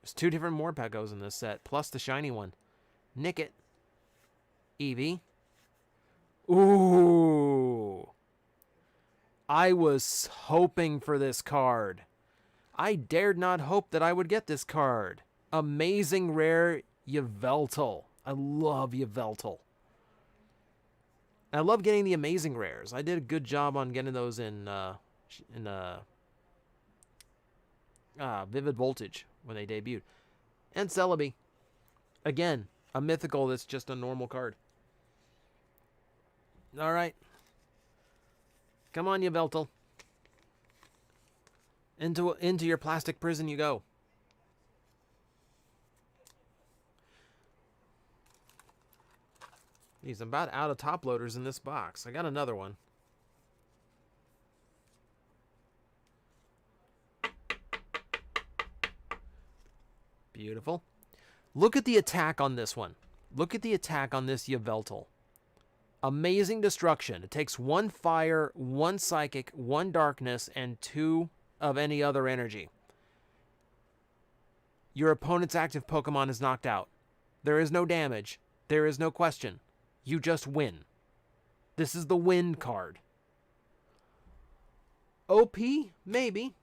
There's 2 different Morpekos in this set, plus the shiny one. Nickit. Eevee. Ooh. I was hoping for this card. I dared not hope that I would get this card. Amazing rare Yveltal. I love Yveltal. I love getting the amazing rares. I did a good job on getting those in Vivid Voltage when they debuted. And Celebi. Again, a mythical that's just a normal card. All right. Come on, Yveltal. Into your plastic prison you go. Jeez, I'm about out of top loaders in this box. I got another one. Beautiful. Look at the attack on this one. Look at the attack on this Yveltal. Amazing destruction. It takes 1 fire, 1 psychic, 1 darkness, and 2 of any other energy. Your opponent's active Pokemon is knocked out. There is no damage. There is no question. You just win. This is the win card. OP? Maybe.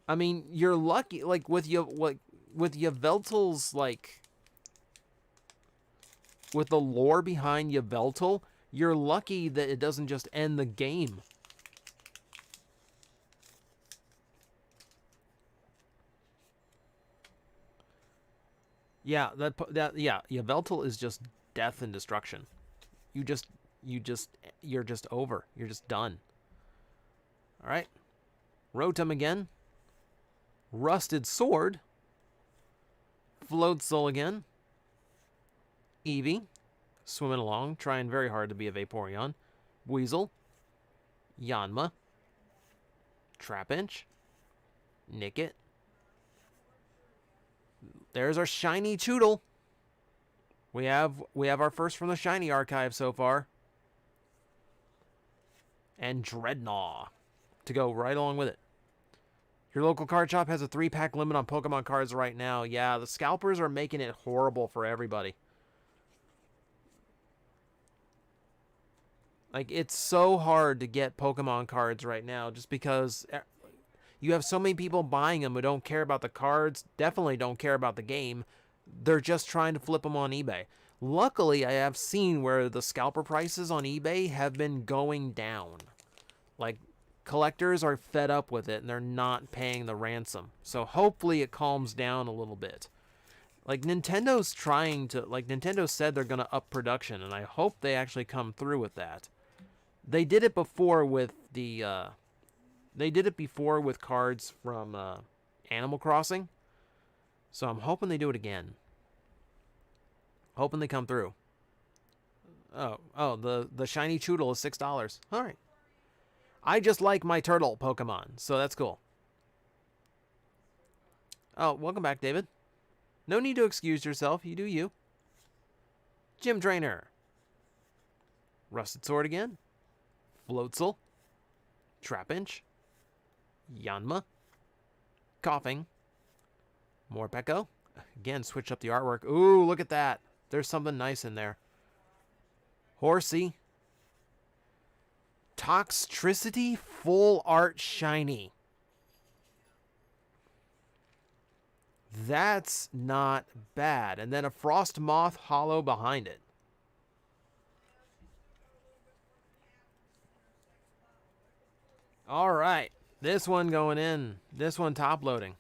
I mean, you're lucky, like, with Yveltal's, like, with the lore behind Yveltal, you're lucky that it doesn't just end the game. Yeah, yeah, Yveltal is just death and destruction. You're just over. You're just done. All right. Rotom again. Rusted Sword. Floatzel again. Eevee. Swimming along, trying very hard to be a Vaporeon. Weasel. Yanma. Trapinch. Nickit. There's our shiny Choodle. We have our first from the shiny archive so far. And Dreadnought to go right along with it. Your local card shop has a 3-pack limit on Pokemon cards right now. Yeah, the scalpers are making it horrible for everybody. Like, it's so hard to get Pokemon cards right now just because you have so many people buying them who don't care about the cards, definitely don't care about the game. They're just trying to flip them on eBay. Luckily, I have seen where the scalper prices on eBay have been going down. Like, collectors are fed up with it and they're not paying the ransom. So hopefully it calms down a little bit. Like, Nintendo's trying to, like, Nintendo said they're going to up production, and I hope they actually come through with that. They did it before with the, they did it before with cards from Animal Crossing. So I'm hoping they do it again. Hoping they come through. Oh, the shiny Choodle is $6. All right. I just like my turtle Pokemon, so that's cool. Oh, welcome back, David. No need to excuse yourself. You do you. Gym Trainer. Rusted Sword again. Floatzel. Trapinch. Yanma. Coughing. Morpeko. Again, switch up the artwork. Ooh, look at that. There's something nice in there. Horsey. Toxtricity Full Art Shiny. That's not bad. And then a Frost Moth Hollow behind it. All right. This one going in. This one top loading.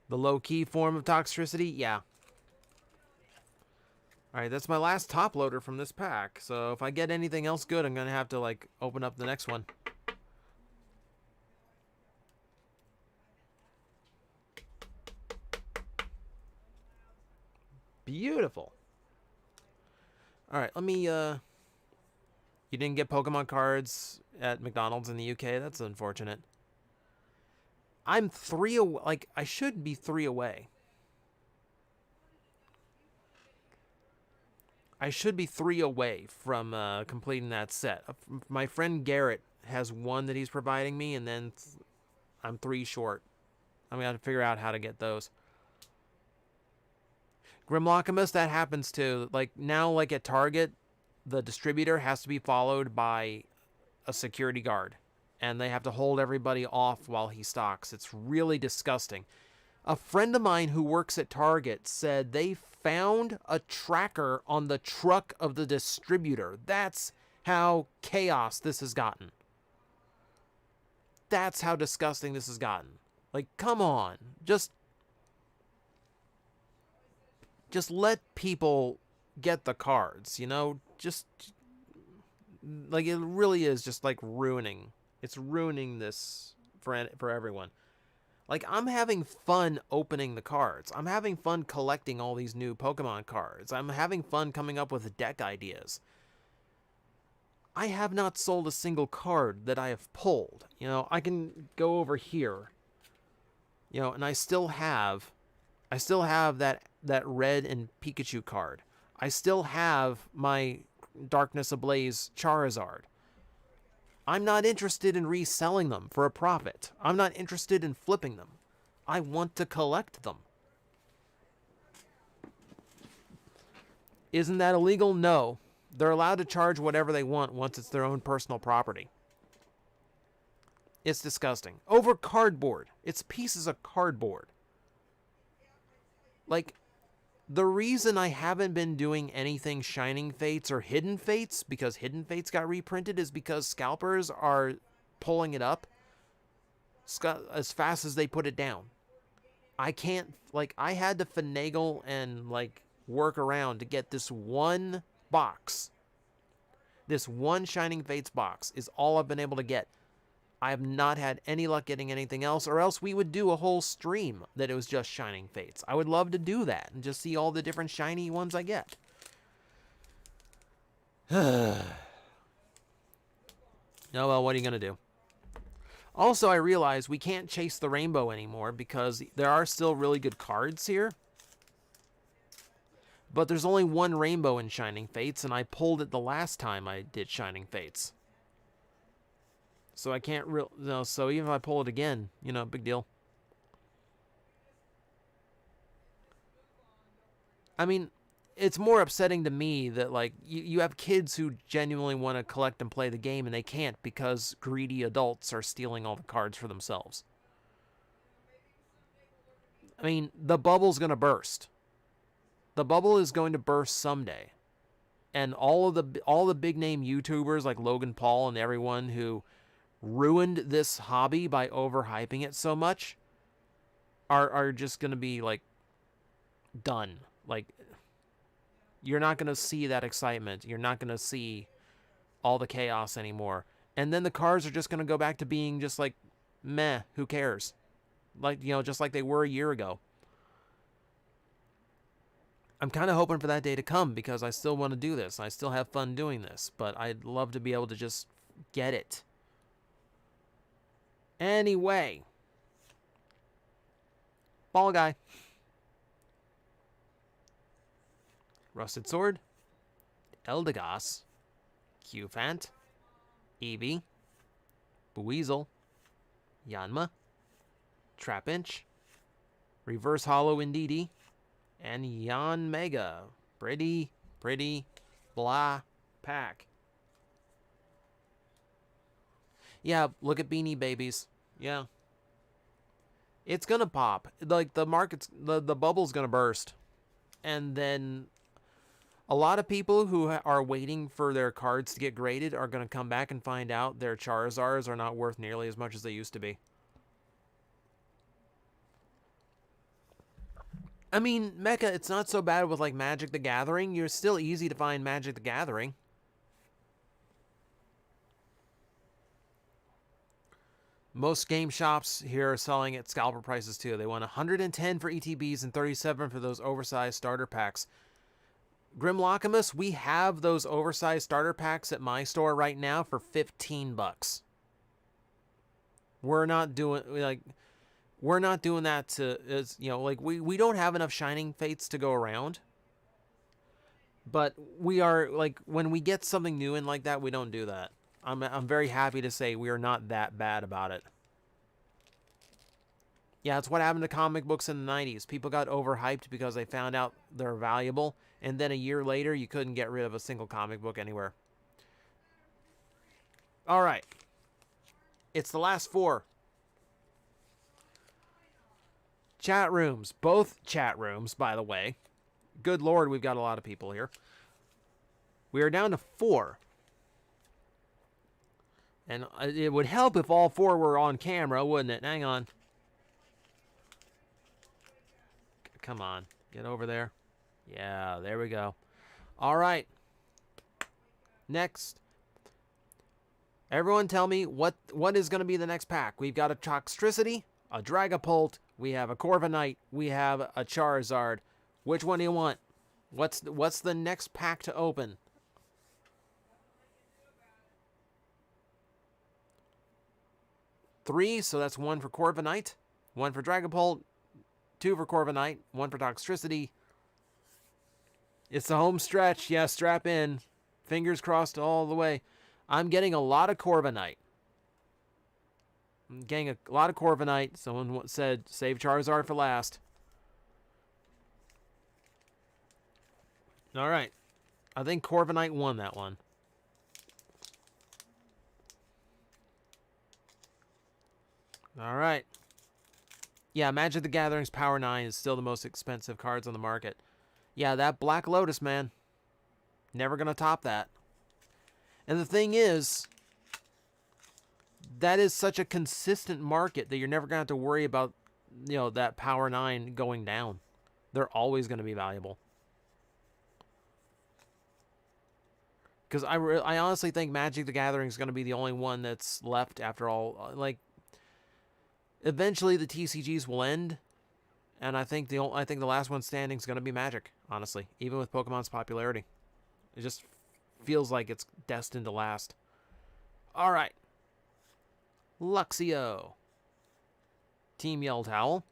The low-key form of Toxtricity? Yeah. Alright, that's my last top loader from this pack. So if I get anything else good, I'm going to have to, like, open up the next one. Beautiful. Alright, let me, You didn't get Pokemon cards at McDonald's in the UK? That's unfortunate. I'm 3 away. Like, I should be 3 away. I should be 3 away from completing that set. My friend Garrett has 1 that he's providing me, and then I'm 3 short. I'm going to have to figure out how to get those. Grimlockamus, that happens too. Like, now, like at Target, the distributor has to be followed by a security guard, and they have to hold everybody off while he stocks. It's really disgusting. A friend of mine who works at Target said they found a tracker on the truck of the distributor. That's how chaos this has gotten. That's how disgusting this has gotten. Like, come on. Just let people get the cards, you know? Just, like, it really is just, like, ruining. It's ruining this for everyone. Like, I'm having fun opening the cards. I'm having fun collecting all these new Pokemon cards. I'm having fun coming up with deck ideas. I have not sold a single card that I have pulled. You know, I can go over here. You know, and I still have that red and Pikachu card. I still have my Darkness Ablaze Charizard. I'm not interested in reselling them for a profit. I'm not interested in flipping them. I want to collect them. Isn't that illegal? No. They're allowed to charge whatever they want once it's their own personal property. It's disgusting. Over cardboard. It's pieces of cardboard. Like, the reason I haven't been doing anything Shining Fates or Hidden Fates, because Hidden Fates got reprinted, is because scalpers are pulling it up as fast as they put it down. I can't, like, I had to finagle and, like, work around to get this one box. This one Shining Fates box is all I've been able to get. I have not had any luck getting anything else, or else we would do a whole stream that it was just Shining Fates. I would love to do that and just see all the different shiny ones I get. Oh, well, what are you going to do? Also, I realize we can't chase the rainbow anymore because there are still really good cards here. But there's only 1 rainbow in Shining Fates, and I pulled it the last time I did Shining Fates. So I can't so even if I pull it again, you know, big deal. I mean, it's more upsetting to me that, like, you have kids who genuinely want to collect and play the game, and they can't because greedy adults are stealing all the cards for themselves. I mean, the bubble's going to burst. The bubble is going to burst someday. And all the big name YouTubers like Logan Paul and everyone who ruined this hobby by overhyping it so much are just going to be, like, done. Like, you're not going to see that excitement. You're not going to see all the chaos anymore. And then the cards are just going to go back to being just like, meh, who cares? Like, you know, just like they were a year ago. I'm kind of hoping for that day to come because I still want to do this. I still have fun doing this, but I'd love to be able to just get it. Anyway. Ball guy. Rusted Sword. Eldegoss. Qfant. Eevee. Buizel. Yanma. Trapinch. Reverse Hollow Indeedee. And Yan Mega. Pretty blah pack. Yeah, look at Beanie Babies. Yeah. It's gonna pop. Like, the market's, the bubble's gonna burst. And then a lot of people who are waiting for their cards to get graded are gonna come back and find out their Charizards are not worth nearly as much as they used to be. I mean, Mecha, it's not so bad with, like, Magic the Gathering. You're still easy to find Magic the Gathering. Most game shops here are selling at scalper prices, too. They want 110 for ETBs and 37 for those oversized starter packs. Grimlockamus, we have those oversized starter packs at my store right now for $15. We're not doing, like... We're not doing that to, you know, like, we don't have enough Shining Fates to go around. But we are, like, when we get something new in like that, we don't do that. I'm very happy to say we are not that bad about it. Yeah, it's what happened to comic books in the 90s. People got overhyped because they found out they're valuable, and then a year later, you couldn't get rid of a single comic book anywhere. All right. It's the last 4. Chat rooms. Both chat rooms, by the way. Good Lord, we've got a lot of people here. We are down to 4. And it would help if all 4 were on camera, wouldn't it? Hang on. Come on. Get over there. Yeah, there we go. All right. Next. Everyone tell me what is going to be the next pack. We've got a Toxtricity, a Dragapult, we have a Corviknight, we have a Charizard. Which one do you want? What's the next pack to open? Three, so that's 1 for Corviknight, 1 for Dragapult, 2 for Corviknight, 1 for Toxtricity. It's the home stretch. Yeah, strap in. Fingers crossed all the way. I'm getting a lot of Corviknight. I'm getting a lot of Corviknight. Someone said, save Charizard for last. All right. I think Corviknight won that one. All right. Yeah, Magic the Gathering's Power 9 is still the most expensive cards on the market. Yeah, that Black Lotus, man. Never going to top that. And the thing is, that is such a consistent market that you're never going to have to worry about, you know, that Power 9 going down. They're always going to be valuable. Because I honestly think Magic the Gathering is going to be the only one that's left after all. Like, eventually the TCGs will end, and I think the last one standing is going to be Magic, honestly, even with Pokemon's popularity. It just feels like it's destined to last. All right. Luxio. Team Yell Towel.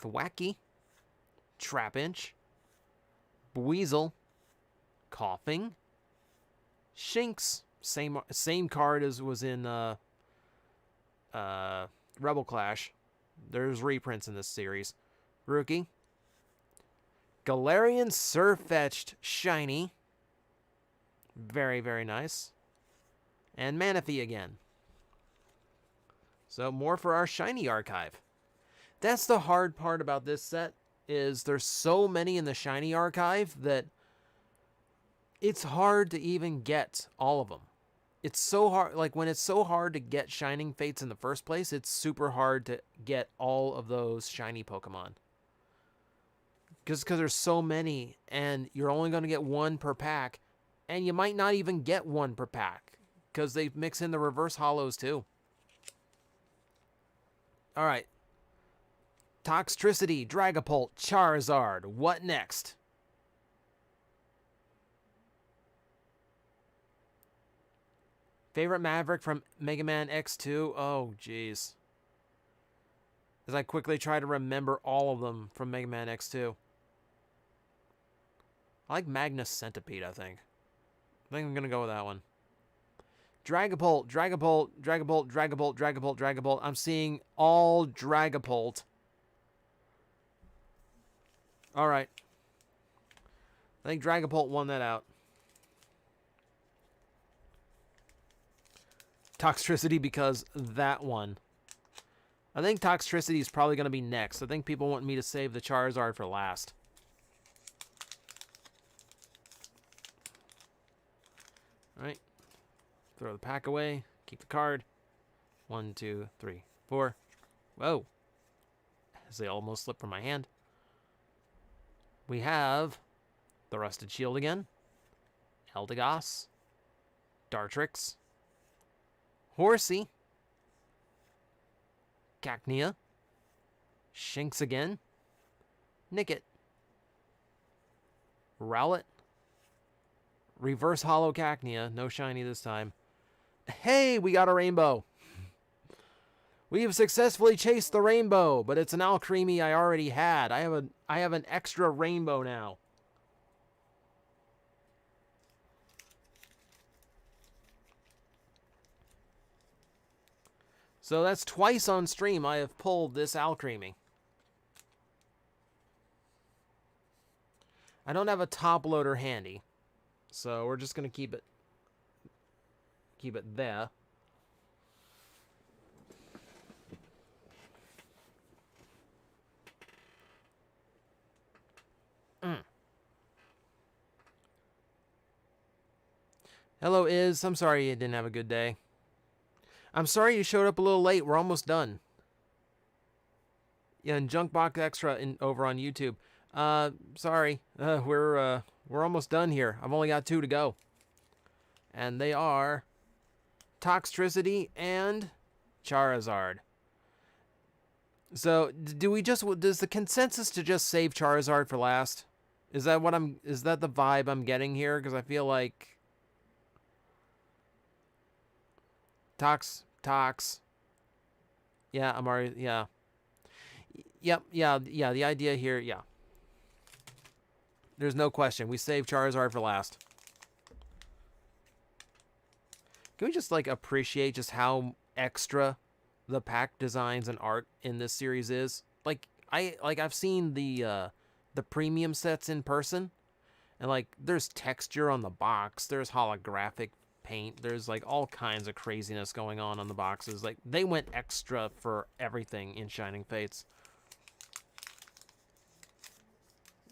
Thwacky. Trapinch. Buizel. Coughing. Shinx. Same card as was in Rebel Clash. There's reprints in this series. Rookie. Galarian Surfetched Shiny. Very, very nice. And Manaphy again. So more for our Shiny archive. That's the hard part about this set, is there's so many in the Shiny archive that it's hard to even get all of them. It's so hard, like when it's so hard to get Shining Fates in the first place, it's super hard to get all of those Shiny Pokemon. Because there's so many, and you're only going to get 1 per pack, and you might not even get 1 per pack, because they mix in the reverse hollows too. Alright. Toxtricity, Dragapult, Charizard. What next? Favorite Maverick from Mega Man X2? Oh, jeez. As I quickly try to remember all of them from Mega Man X2. I like Magnus Centipede, I think. I think I'm going to go with that one. Dragapult, Dragapult, Dragapult, Dragapult, Dragapult, Dragapult. I'm seeing all Dragapult. All right. I think Dragapult won that out. Toxtricity because that one. I think Toxtricity is probably going to be next. I think people want me to save the Charizard for last. All right. Throw the pack away. Keep the card. 1, 2, 3, 4. Whoa. As they almost slipped from my hand. We have the Rusted Shield again. Eldegoss. Dartrix. Horsey. Cacnea. Shinx again. Nickit. Rowlet. Reverse Hollow Cacnea. No shiny this time. Hey, we got a rainbow. We have successfully chased the rainbow, but it's an Alcremie I already had. I have an extra rainbow now. So that's twice on stream I have pulled this Alcremie. I don't have a top loader handy, so we're just gonna keep it there. Hello, Iz. I'm sorry you didn't have a good day. I'm sorry you showed up a little late. We're almost done. Yeah, and Junkbox Extra over on YouTube. Sorry. We're almost done here. I've only got 2 to go. And they are Toxtricity and Charizard. So, does the consensus to just save Charizard for last? Is that the vibe I'm getting here? Because I feel like Tox. Yeah, I'm already, yeah. Yep, yeah, the idea here, yeah. There's no question. We save Charizard for last. Can we just, like, appreciate just how extra the pack designs and art in this series is? I've seen the premium sets in person, and, like, there's texture on the box, there's holographic paint, there's, like, all kinds of craziness going on the boxes. Like, they went extra for everything in Shining Fates.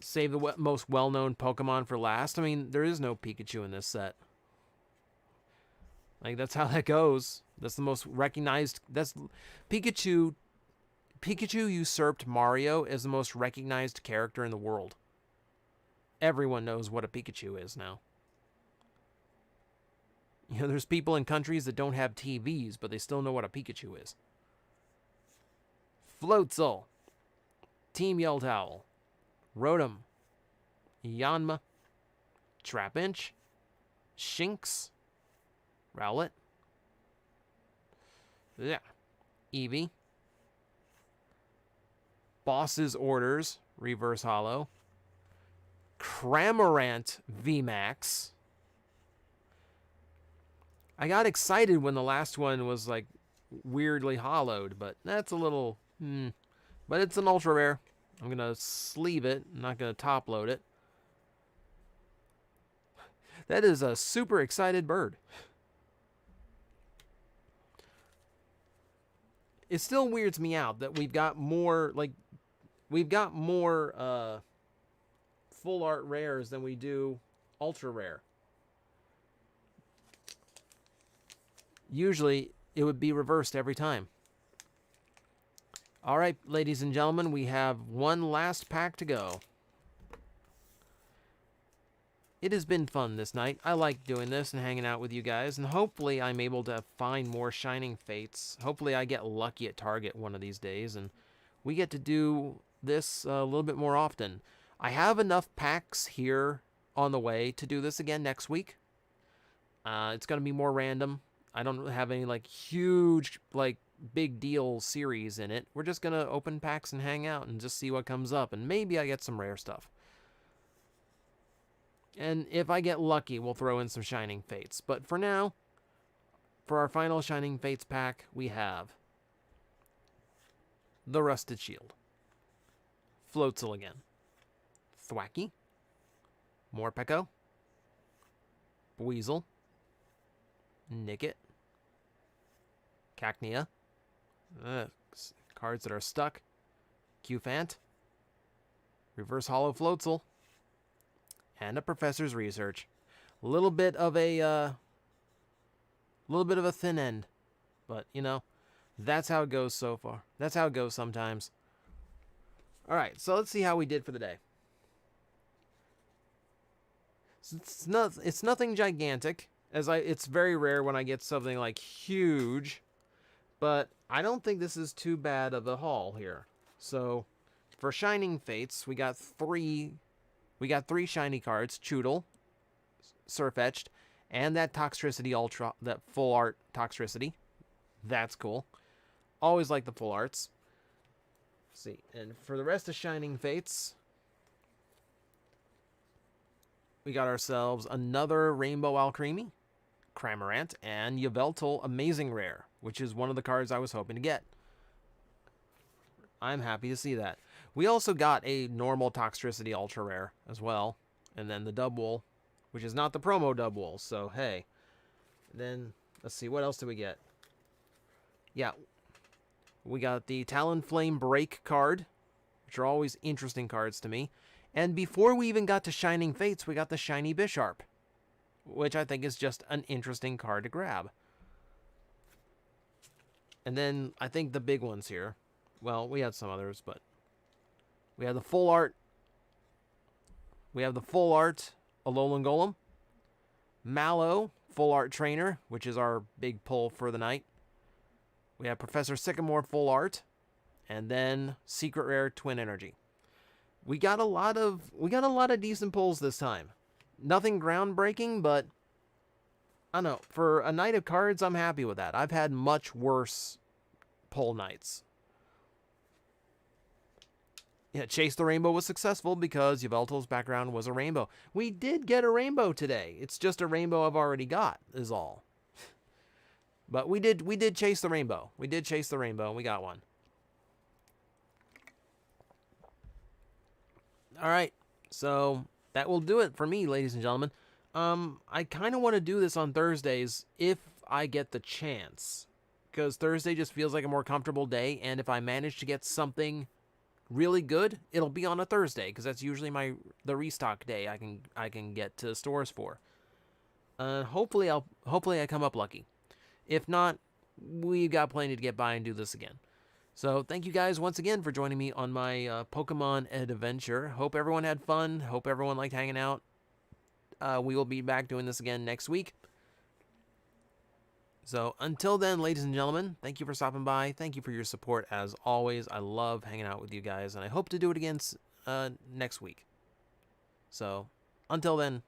Save the most well-known Pokemon for last. I mean, there is no Pikachu in this set. Like, that's how that goes. That's the most recognized. That's Pikachu. Pikachu usurped Mario as the most recognized character in the world. Everyone knows what a Pikachu is now. You know, there's people in countries that don't have TVs, but they still know what a Pikachu is. Floatzel, Team Yelltowel, Rotom, Yanma, Trapinch, Shinx, Rowlet, yeah, Eevee, Boss's Orders, Reverse Hollow, Cramorant VMAX. I got excited when the last one was, like, weirdly hollowed, but that's a little, But it's an ultra rare. I'm going to sleeve it. I'm not going to top load it. That is a super excited bird. It still weirds me out that we've got more, full art rares than we do ultra rare. Usually, it would be reversed every time. All right, ladies and gentlemen, we have one last pack to go. It has been fun this night. I like doing this and hanging out with you guys, and hopefully I'm able to find more Shining Fates. Hopefully I get lucky at Target one of these days, and we get to do this a little bit more often. I have enough packs here on the way to do this again next week. It's going to be more random. I don't have any, like, huge, like, big deal series in it. We're just going to open packs and hang out and just see what comes up, and maybe I get some rare stuff. And if I get lucky, we'll throw in some Shining Fates. But for now, for our final Shining Fates pack, we have the Rusted Shield, Floatzel again, Thwackey, Morpeko, Weasel, Nickit, Cacnea, cards that are stuck, Qfant, Reverse Hollow Floatzel, and a Professor's Research. A little bit of a thin end, but you know, that's how it goes so far. That's how it goes sometimes. All right, so let's see how we did for the day. It's nothing gigantic, it's very rare when I get something like huge, but I don't think this is too bad of a haul here. So for Shining Fates, we got three shiny cards: Choodle, Surfetched, and that Toxtricity Ultra, that full art Toxtricity. That's cool. Always like the full arts. Let's see, and for the rest of Shining Fates, we got ourselves another Rainbow Alcremie, Cramorant, and Yveltal Amazing Rare. which is one of the cards I was hoping to get. I'm happy to see that. We also got a normal Toxtricity Ultra Rare as well. And then the Dubwool, which is not the promo Dubwool, so hey. Then, let's see, what else did we get? Yeah, we got the Talonflame Break card, which are always interesting cards to me. And before we even got to Shining Fates, we got the Shiny Bisharp, which I think is just an interesting card to grab. And then, I think the big ones here, well, we had some others, but we have the full art. We have the full art Alolan Golem, Mallow, full art trainer, which is our big pull for the night. We have Professor Sycamore full art, and then secret rare Twin Energy. We got a lot of decent pulls this time. Nothing groundbreaking, but I don't know, for a night of cards, I'm happy with that. I've had much worse pull nights. Yeah, Chase the Rainbow was successful because Yveltal's background was a rainbow. We did get a rainbow today. It's just a rainbow I've already got, is all. But we did chase the rainbow. We did chase the rainbow, and we got one. All right, so that will do it for me, ladies and gentlemen. I kind of want to do this on Thursdays if I get the chance, because Thursday just feels like a more comfortable day, and if I manage to get something really good, it'll be on a Thursday, because that's usually the restock day I can get to stores for. Hopefully I come up lucky. If not, we got plenty to get by and do this again. So thank you guys once again for joining me on my Pokemon adventure. Hope everyone had fun. Hope everyone liked hanging out. We will be back doing this again next week. So until then, ladies and gentlemen, thank you for stopping by. Thank you for your support as always. I love hanging out with you guys, and I hope to do it again next week. So until then,